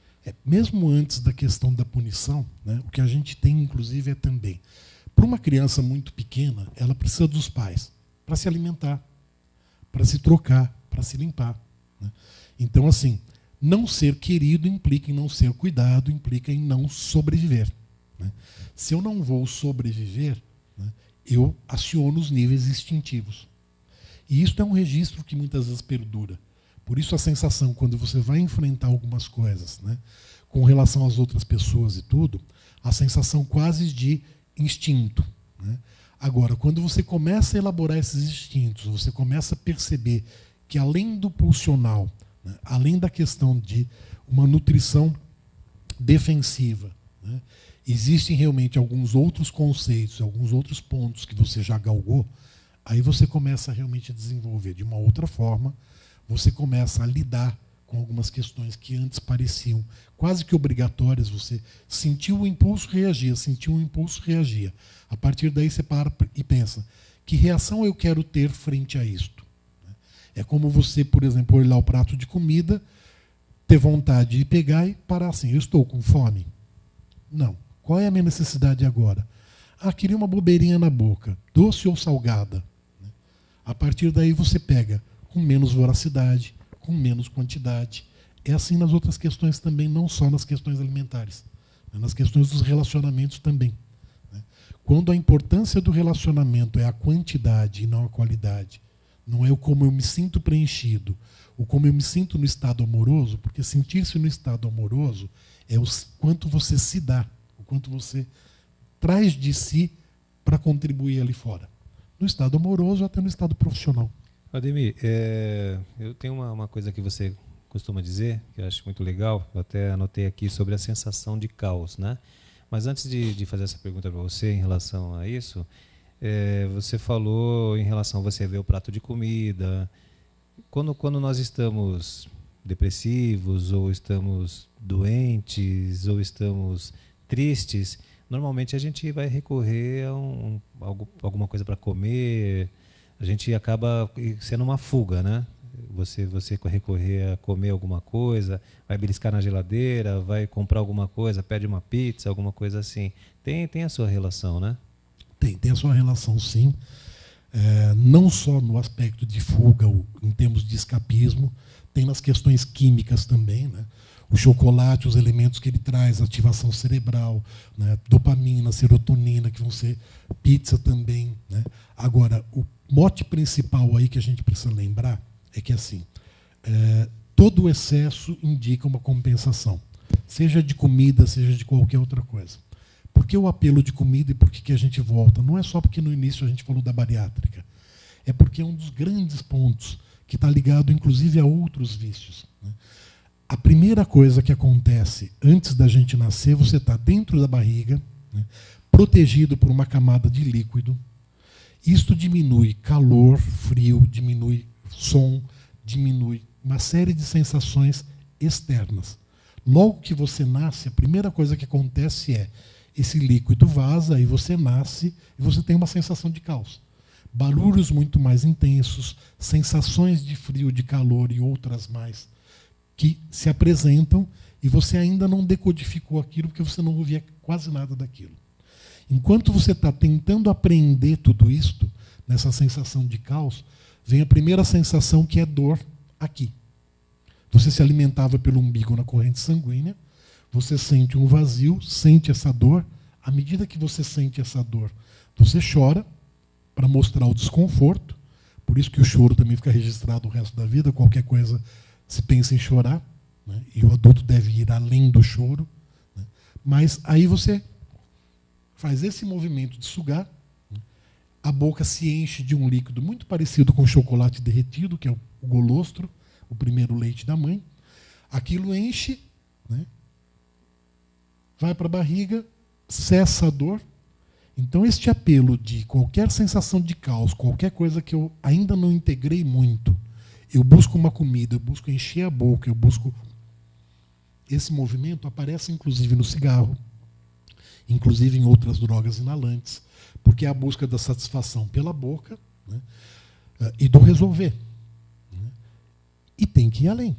Mesmo antes da questão da punição, né, o que a gente tem, inclusive, é também, para uma criança muito pequena, ela precisa dos pais para se alimentar, para se trocar, para se limpar, né? Então, assim, não ser querido implica em não ser cuidado, implica em não sobreviver, né? Se eu não vou sobreviver, né, eu aciono os níveis instintivos. E isso é um registro que muitas vezes perdura. Por isso a sensação, quando você vai enfrentar algumas coisas, né, com relação às outras pessoas e tudo, a sensação quase de instinto, né? Agora, quando você começa a elaborar esses instintos, você começa a perceber que além do pulsional, né, além da questão de uma nutrição defensiva, né, existem realmente alguns outros conceitos, alguns outros pontos que você já galgou, aí você começa realmente a desenvolver de uma outra forma, você começa a lidar com algumas questões que antes pareciam quase que obrigatórias. Você sentiu o impulso, reagia, sentiu o impulso, reagia. A partir daí você para e pensa, que reação eu quero ter frente a isto? É como você, por exemplo, olhar o prato de comida, ter vontade de pegar e parar assim, eu estou com fome? Não. Qual é a minha necessidade agora? Queria uma bobeirinha na boca, doce ou salgada? A partir daí você pega com menos voracidade, com menos quantidade. É assim nas outras questões também, não só nas questões alimentares, nas questões dos relacionamentos também. Quando a importância do relacionamento é a quantidade e não a qualidade, não é o como eu me sinto preenchido, o como eu me sinto no estado amoroso, porque sentir-se no estado amoroso é o quanto você se dá, o quanto você traz de si para contribuir ali fora. No estado amoroso, até no estado profissional. Ademir, eu tenho uma coisa que você costuma dizer, que eu acho muito legal, eu até anotei aqui sobre a sensação de caos, né? Mas antes de fazer essa pergunta para você em relação a isso, você falou em relação a você ver o prato de comida. Quando nós estamos depressivos, ou estamos doentes, ou estamos tristes, normalmente a gente vai recorrer a alguma coisa para comer. A gente acaba sendo uma fuga, né? Você recorrer a comer alguma coisa, vai beliscar na geladeira, vai comprar alguma coisa, pede uma pizza, alguma coisa assim. Tem a sua relação, né? Tem a sua relação, sim. Não só no aspecto de fuga, em termos de escapismo, tem nas questões químicas também, né? O chocolate, os elementos que ele traz, ativação cerebral, né? Dopamina, serotonina, que vão ser pizza também, né? Agora, o mote principal aí que a gente precisa lembrar é que assim, todo o excesso indica uma compensação, seja de comida, seja de qualquer outra coisa. Por que o apelo de comida e por que a gente volta? Não é só porque no início a gente falou da bariátrica, é porque é um dos grandes pontos que está ligado, inclusive, a outros vícios, né? A primeira coisa que acontece antes da gente nascer, você está dentro da barriga, né, protegido por uma camada de líquido. Isto diminui calor, frio, diminui som, diminui uma série de sensações externas. Logo que você nasce, a primeira coisa que acontece é esse líquido vaza, e você nasce e você tem uma sensação de caos. Barulhos muito mais intensos, sensações de frio, de calor e outras mais que se apresentam, e você ainda não decodificou aquilo porque você não ouvia quase nada daquilo. Enquanto você está tentando aprender tudo isto, nessa sensação de caos, vem a primeira sensação, que é dor aqui. Você se alimentava pelo umbigo na corrente sanguínea, você sente um vazio, sente essa dor. À medida que você sente essa dor, você chora para mostrar o desconforto. Por isso que o choro também fica registrado o resto da vida. Qualquer coisa se pensa em chorar, né? E o adulto deve ir além do choro, né? Mas aí você faz esse movimento de sugar, né? A boca se enche de um líquido muito parecido com chocolate derretido, que é o golostro, o primeiro leite da mãe. Aquilo enche, né? Vai para a barriga, cessa a dor. Então, este apelo de qualquer sensação de caos, qualquer coisa que eu ainda não integrei muito, eu busco uma comida, eu busco encher a boca, eu busco... Esse movimento aparece inclusive no cigarro, inclusive em outras drogas inalantes, porque é a busca da satisfação pela boca, né, e do resolver, né, e tem que ir além.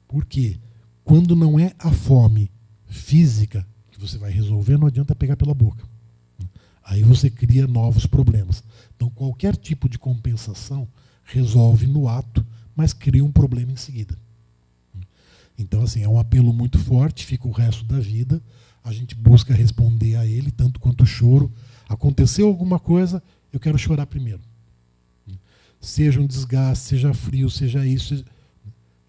Porque quando não é a fome física que você vai resolver, não adianta pegar pela boca. Aí você cria novos problemas. Então, qualquer tipo de compensação resolve no ato, mas cria um problema em seguida. Então, assim, é um apelo muito forte, fica o resto da vida. A gente busca responder a ele, tanto quanto o choro. Aconteceu alguma coisa, eu quero chorar primeiro. Seja um desgaste, seja frio, seja isso.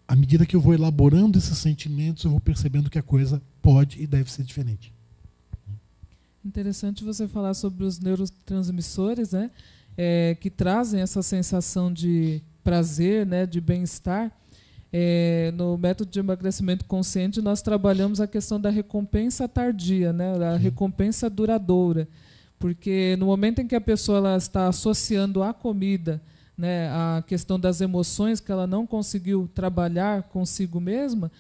À medida que eu vou elaborando esses sentimentos, eu vou percebendo que a coisa pode e deve ser diferente. Interessante você falar sobre os neurotransmissores, né, que trazem essa sensação de prazer, né, de bem-estar. No método de emagrecimento consciente, nós trabalhamos a questão da recompensa tardia, né, da recompensa duradoura. Porque no momento em que a pessoa ela está associando a comida, né, a questão das emoções que ela não conseguiu trabalhar consigo mesma,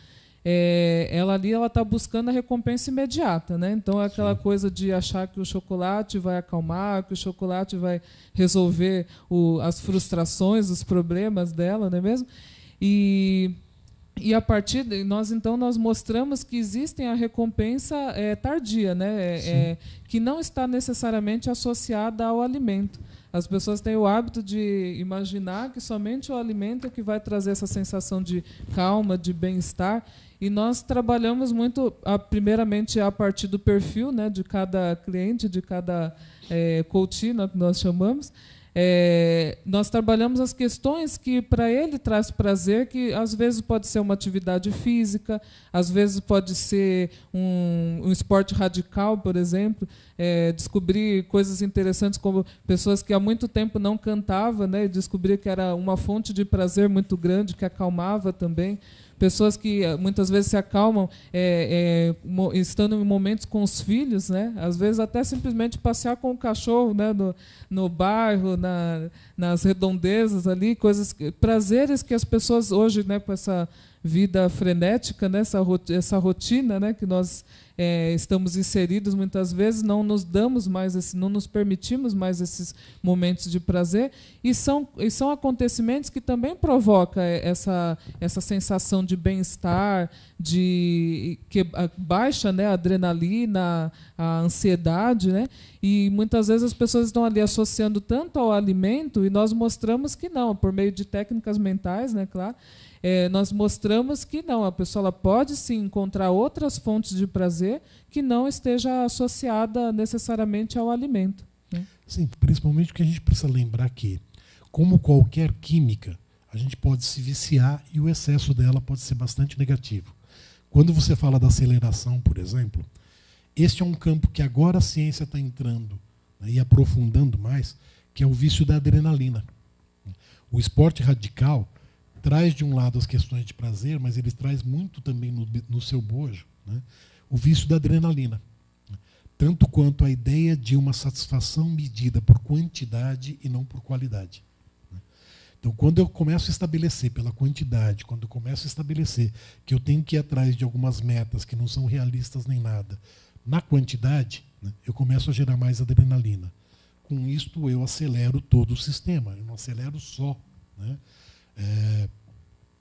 ela ali ela está buscando a recompensa imediata, né? Então é aquela coisa de achar que o chocolate vai acalmar, que o chocolate vai resolver as frustrações, os problemas dela, não é mesmo? E a partir de nós mostramos que existem a recompensa tardia, né? Que não está necessariamente associada ao alimento. As pessoas têm o hábito de imaginar que somente o alimento é que vai trazer essa sensação de calma, de bem-estar. E nós trabalhamos muito, primeiramente, a partir do perfil, né, de cada cliente, de cada coaching, que nós chamamos, Nós trabalhamos as questões que para ele traz prazer, que às vezes pode ser uma atividade física, às vezes pode ser um esporte radical, por exemplo, descobrir coisas interessantes como pessoas que há muito tempo não cantavam, né, e descobrir que era uma fonte de prazer muito grande, que acalmava também. Pessoas que muitas vezes se acalmam estando em momentos com os filhos, né? Às vezes até simplesmente passear com o cachorro, né? no bairro, nas redondezas ali, prazeres que as pessoas hoje, né, com essa vida frenética, né, essa rotina, né, que nós estamos inseridos muitas vezes, não nos damos mais não nos permitimos mais esses momentos de prazer, e são acontecimentos que também provocam essa sensação de bem-estar, que baixa, né, a adrenalina, a ansiedade, né, e muitas vezes as pessoas estão ali associando tanto ao alimento, e nós mostramos que não, por meio de técnicas mentais, né, claro, nós mostramos que não, a pessoa ela pode sim encontrar outras fontes de prazer que não esteja associada necessariamente ao alimento, né? Sim, principalmente porque a gente precisa lembrar que, como qualquer química, a gente pode se viciar e o excesso dela pode ser bastante negativo. Quando você fala da aceleração, por exemplo, este é um campo que agora a ciência está entrando, né, e aprofundando mais, que é o vício da adrenalina. O esporte radical traz de um lado as questões de prazer, mas ele traz muito também no seu bojo, né, o vício da adrenalina. Tanto quanto a ideia de uma satisfação medida por quantidade e não por qualidade. Então, quando eu começo a estabelecer pela quantidade, quando eu começo a estabelecer que eu tenho que ir atrás de algumas metas que não são realistas nem nada, na quantidade, né, eu começo a gerar mais adrenalina. Com isto, eu acelero todo o sistema. Eu não acelero só, né,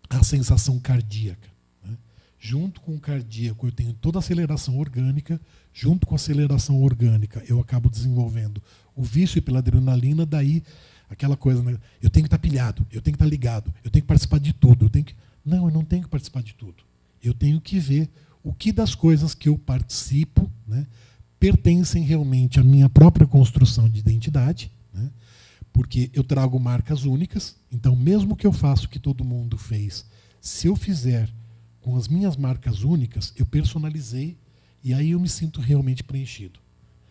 a sensação cardíaca, né? Junto com o cardíaco, eu tenho toda a aceleração orgânica. Junto com a aceleração orgânica, eu acabo desenvolvendo o vício pela adrenalina. Daí, aquela coisa, né? Eu tenho que estar pilhado, eu tenho que estar ligado, eu tenho que participar de tudo. Não, eu não tenho que participar de tudo. Eu tenho que ver o que das coisas que eu participo, né, pertencem realmente à minha própria construção de identidade, né? Porque eu trago marcas únicas. Então, mesmo que eu faça o que todo mundo fez, se eu fizer com as minhas marcas únicas, eu personalizei, e aí eu me sinto realmente preenchido.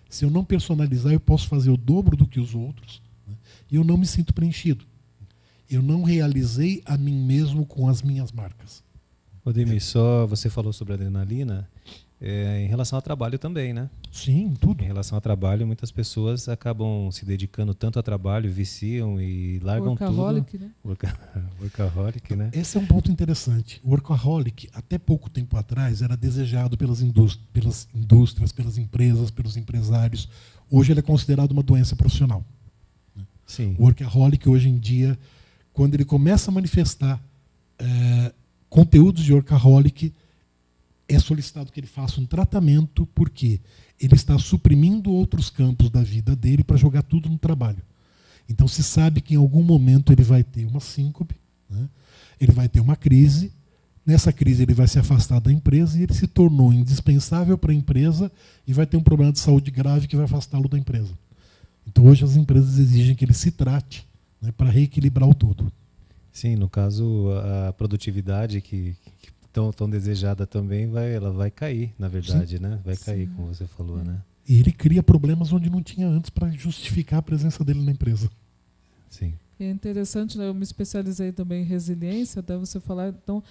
Se eu não personalizar, eu posso fazer o dobro do que os outros, né, e eu não me sinto preenchido. Eu não realizei a mim mesmo com as minhas marcas. Odemir, só você falou sobre adrenalina, em relação ao trabalho também, né? Sim, tudo. Em relação ao trabalho, muitas pessoas acabam se dedicando tanto ao trabalho, viciam e largam workaholic, tudo. Né? Workaholic, né? Esse é um ponto interessante. O workaholic, até pouco tempo atrás, era desejado pelas indústrias, pelas empresas, pelos empresários. Hoje ele é considerado uma doença profissional. Sim. O workaholic, hoje em dia, quando ele começa a manifestar conteúdos de workaholic, é solicitado que ele faça um tratamento, porque ele está suprimindo outros campos da vida dele para jogar tudo no trabalho. Então se sabe que em algum momento ele vai ter uma síncope, né? Ele vai ter uma crise. Nessa crise ele vai se afastar da empresa e ele se tornou indispensável para a empresa e vai ter um problema de saúde grave que vai afastá-lo da empresa. Então hoje as empresas exigem que ele se trate, né, para reequilibrar o todo. Sim, no caso a produtividade que tão desejada também ela vai cair, na verdade. Sim. Né? Vai cair, sim, como você falou, né? E ele cria problemas onde não tinha antes para justificar a presença dele na empresa. Sim. É interessante, né? Eu me especializei também em resiliência, até você falar, então,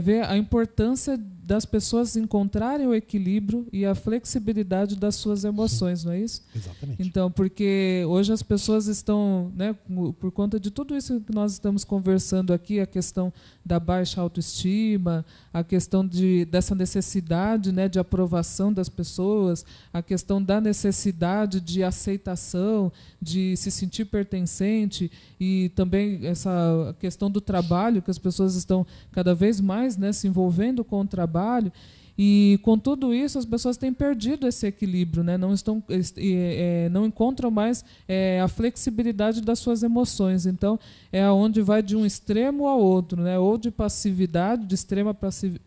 ver a importância das pessoas encontrarem o equilíbrio e a flexibilidade das suas emoções, sim, não é isso? Exatamente. Então, porque hoje as pessoas estão, né, por conta de tudo isso que nós estamos conversando aqui, a questão da baixa autoestima, a questão dessa necessidade, né, de aprovação das pessoas, a questão da necessidade de aceitação, de se sentir pertencente, e também essa questão do trabalho, que as pessoas estão cada vez mais, né, se envolvendo com o trabalho. E com tudo isso as pessoas têm perdido esse equilíbrio, né? Não encontram mais a flexibilidade das suas emoções. Então é onde vai de um extremo ao outro, né? Ou de passividade, de extrema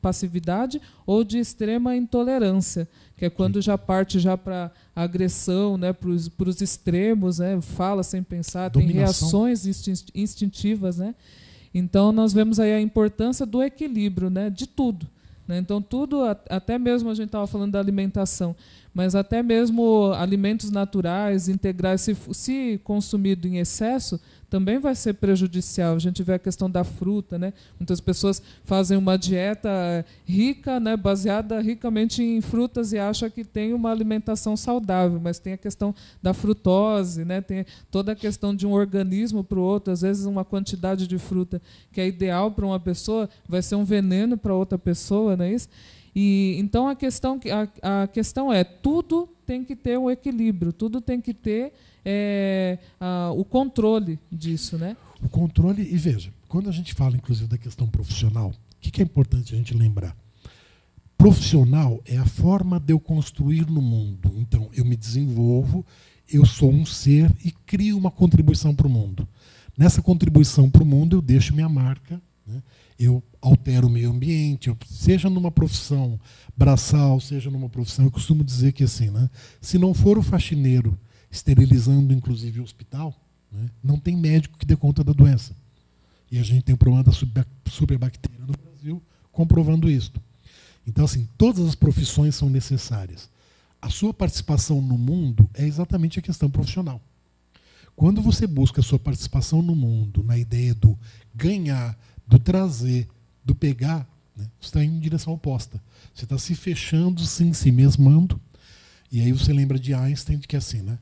passividade, ou de extrema intolerância, que é quando já parte já para agressão, né? Para os extremos, né? Fala sem pensar, Dominação. tem reações instintivas, né? Então nós vemos aí a importância do equilíbrio, né? De tudo. Então, tudo, até mesmo a gente estava falando da alimentação, mas até mesmo alimentos naturais, integrais, se consumido em excesso, também vai ser prejudicial. A gente vê a questão da fruta, né? Muitas pessoas fazem uma dieta rica, né? Baseada ricamente em frutas e acham que tem uma alimentação saudável, mas tem a questão da frutose, né? Tem toda a questão de um organismo para o outro. Às vezes uma quantidade de fruta que é ideal para uma pessoa vai ser um veneno para outra pessoa, não é isso? E então a questão é, tudo tem que ter um equilíbrio, tudo tem que ter o controle disso, né? O controle, e veja, quando a gente fala inclusive da questão profissional, o que é importante a gente lembrar? Profissional é a forma de eu construir no mundo. Então, eu me desenvolvo, eu sou um ser e crio uma contribuição para o mundo. Nessa contribuição para o mundo, eu deixo minha marca, né? Eu altero o meio ambiente, seja numa profissão braçal, seja numa profissão, eu costumo dizer que assim, né? Se não for o faxineiro esterilizando inclusive o hospital, né, não tem médico que dê conta da doença. E a gente tem o problema da superbactéria no Brasil comprovando isso. Então, assim, todas as profissões são necessárias. A sua participação no mundo é exatamente a questão profissional. Quando você busca a sua participação no mundo, na ideia do ganhar, do trazer, do pegar, né, você está indo em direção oposta. Você está se fechando, se em si mesmando. E aí você lembra de Einstein, de que assim, né?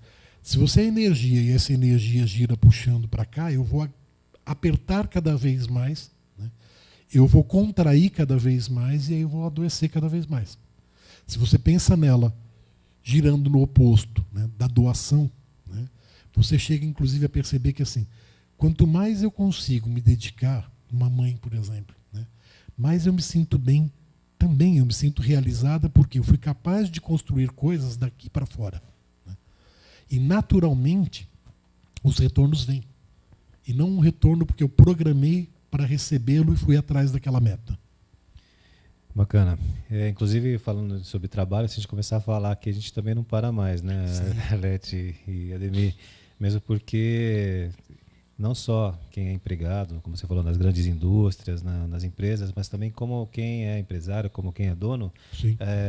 Se você é energia e essa energia gira puxando para cá, eu vou apertar cada vez mais, né? Eu vou contrair cada vez mais e aí eu vou adoecer cada vez mais. Se você pensa nela girando no oposto, né, da doação, né, você chega inclusive a perceber que assim, quanto mais eu consigo me dedicar, uma mãe, por exemplo, né, mais eu me sinto bem também, eu me sinto realizada porque eu fui capaz de construir coisas daqui para fora. E, naturalmente, os retornos vêm. E não um retorno porque eu programei para recebê-lo e fui atrás daquela meta. Bacana. Inclusive, falando sobre trabalho, se a gente começar a falar aqui, a gente também não para mais, né, Arlete e Ademir? Mesmo porque não só quem é empregado, como você falou, nas grandes indústrias, nas empresas, mas também como quem é empresário, como quem é dono,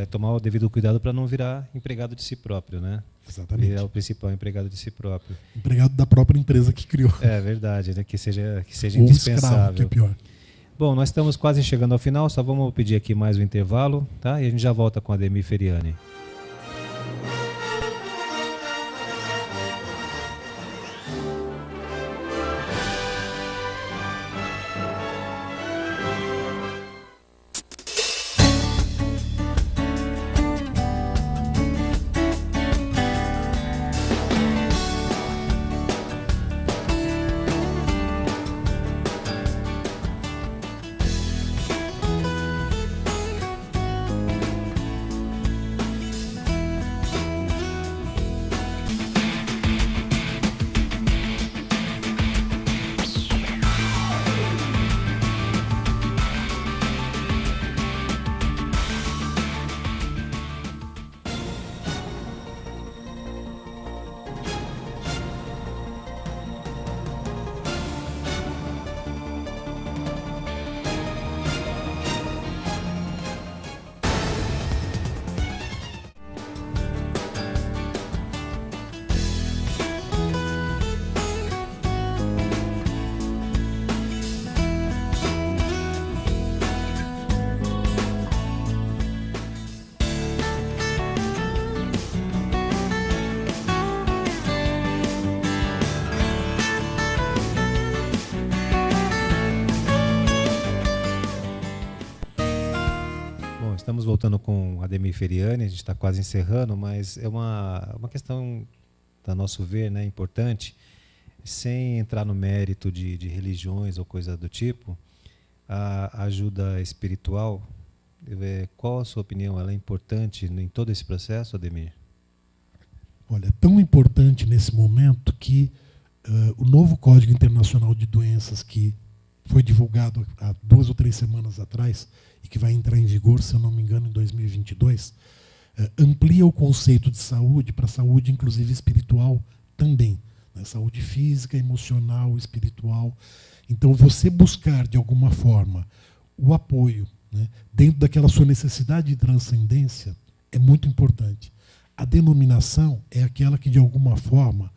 tomar o devido cuidado para não virar empregado de si próprio, né? Exatamente. Virar o principal empregado de si próprio. Empregado da própria empresa que criou. É verdade, né? Que seja Ou indispensável. escravo, que é pior. Bom, nós estamos quase chegando ao final, só vamos pedir aqui mais um intervalo, tá? E a gente já volta com a Ademir Feriani. Estamos voltando com Ademir Feriani, a gente está quase encerrando, mas é uma questão, a nosso ver, né, importante, sem entrar no mérito de religiões ou coisa do tipo. A ajuda espiritual Qual a sua opinião? Ela é importante em todo esse processo, Ademir? Olha, é tão importante nesse momento que o novo Código Internacional de Doenças, que foi divulgado há 2 ou 3 semanas atrás e que vai entrar em vigor, se eu não me engano, em 2022, amplia o conceito de saúde para saúde, inclusive espiritual também, né? Saúde física, emocional, espiritual. Então, você buscar, de alguma forma, o apoio, né, dentro daquela sua necessidade de transcendência é muito importante. A denominação é aquela que, de alguma forma,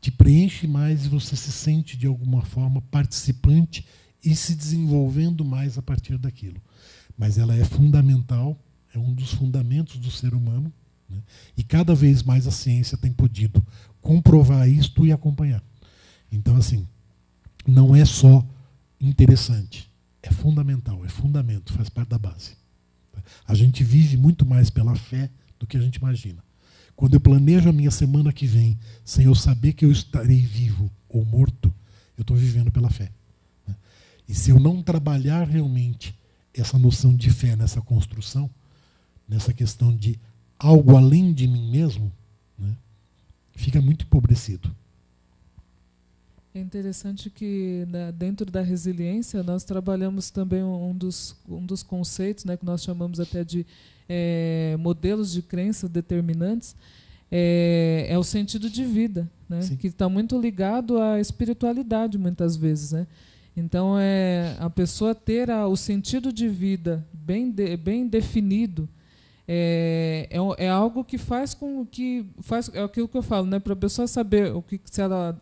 te preenche mais e você se sente, de alguma forma, participante e se desenvolvendo mais a partir daquilo. Mas ela é fundamental, é um dos fundamentos do ser humano, né? E cada vez mais a ciência tem podido comprovar isto e acompanhar. Então, assim, não é só interessante, é fundamental, é fundamento, faz parte da base. A gente vive muito mais pela fé do que a gente imagina. Quando eu planejo a minha semana que vem, sem eu saber que eu estarei vivo ou morto, eu estou vivendo pela fé. E se eu não trabalhar realmente essa noção de fé nessa construção, nessa questão de algo além de mim mesmo, né, fica muito empobrecido. É interessante que dentro da resiliência nós trabalhamos também um dos conceitos, né, que nós chamamos até de modelos de crença determinantes, é o sentido de vida, né, que está muito ligado à espiritualidade muitas vezes, né? Então, a pessoa ter o sentido de vida bem definido é algo que faz com que é aquilo que eu falo, né, para a pessoa saber se ela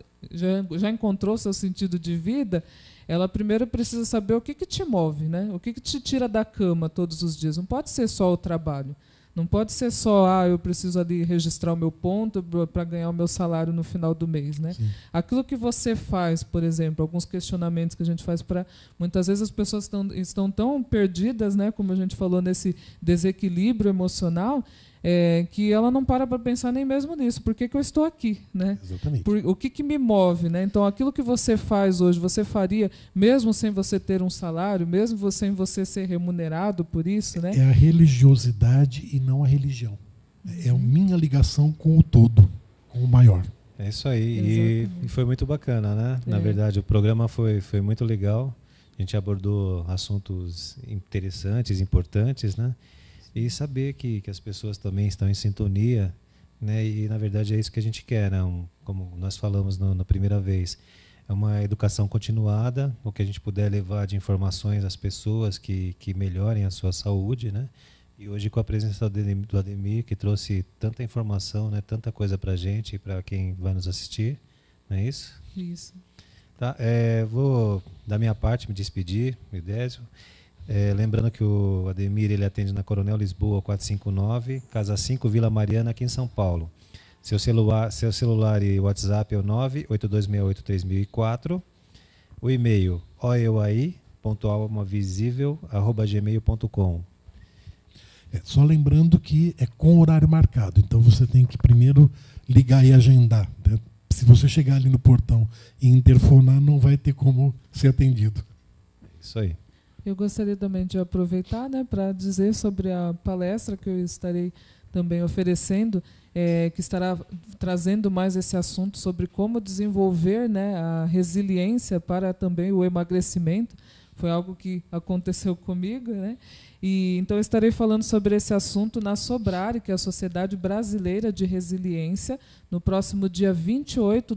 já encontrou seu sentido de vida, ela primeiro precisa saber o que te move, né? O que te tira da cama todos os dias. Não pode ser só o trabalho. Não pode ser só, eu preciso ali registrar o meu ponto para ganhar o meu salário no final do mês, né? Aquilo que você faz, por exemplo, alguns questionamentos que a gente faz para... Muitas vezes as pessoas estão tão perdidas, né, como a gente falou, nesse desequilíbrio emocional, que ela não para pensar nem mesmo nisso. Por que eu estou aqui, né? Exatamente. O que me move, né? Então, aquilo que você faz hoje, você faria mesmo sem você ter um salário, mesmo sem você ser remunerado por isso, né? É a religiosidade e não a religião. É a minha ligação com o todo, com o maior. É isso aí. E foi muito bacana, né? Na verdade, o programa foi muito legal. A gente abordou assuntos interessantes, importantes, né? E saber que as pessoas também estão em sintonia, né? E na verdade é isso que a gente quer, né? Como nós falamos na primeira vez, é uma educação continuada, o que a gente puder levar de informações às pessoas que melhorem a sua saúde, né? E hoje com a presença do Ademir, que trouxe tanta informação, né? Tanta coisa para a gente e para quem vai nos assistir, não é isso? Isso. Tá, vou da minha parte me despedir, Idésio. Lembrando que o Ademir ele atende na Coronel Lisboa 459, Casa 5, Vila Mariana, aqui em São Paulo. Seu celular e WhatsApp é o 982683004. O e-mail oeuai.almavisível@gmail.com. Só lembrando que é com horário marcado, então você tem que primeiro ligar e agendar, né? Se você chegar ali no portão e interfonar, não vai ter como ser atendido. Isso aí. Eu gostaria também de aproveitar, né, para dizer sobre a palestra que eu estarei também oferecendo, que estará trazendo mais esse assunto sobre como desenvolver, né, a resiliência para também o emagrecimento. Foi algo que aconteceu comigo, né? E então eu estarei falando sobre esse assunto na Sobrare, que é a Sociedade Brasileira de Resiliência, no próximo dia 28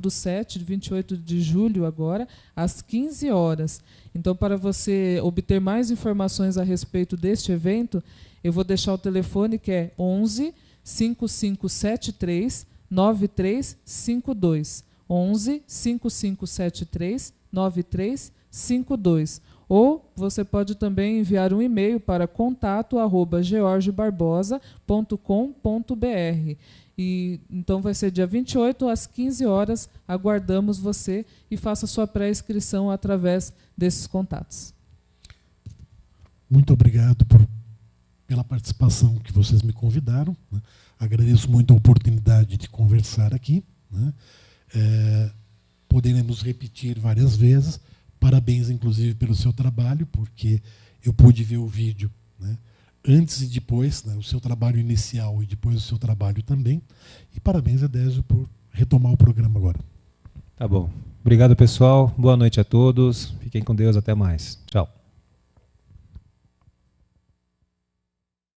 de julho agora, às 15 horas. Então, para você obter mais informações a respeito deste evento, eu vou deixar o telefone que é 11 5573 9352. 11 5573 9352. Ou você pode também enviar um e-mail para contato@georgebarbosa.com.br. E então vai ser dia 28 às 15 horas. Aguardamos você e faça sua pré-inscrição através desses contatos. Muito obrigado pela participação que vocês me convidaram, né? Agradeço muito a oportunidade de conversar aqui, né? Poderemos repetir várias vezes. Parabéns, inclusive, pelo seu trabalho, porque eu pude ver o vídeo, né, antes e depois, né, o seu trabalho inicial e depois o seu trabalho também. E parabéns, Edésio, por retomar o programa agora. Tá bom. Obrigado, pessoal. Boa noite a todos. Fiquem com Deus. Até mais. Tchau.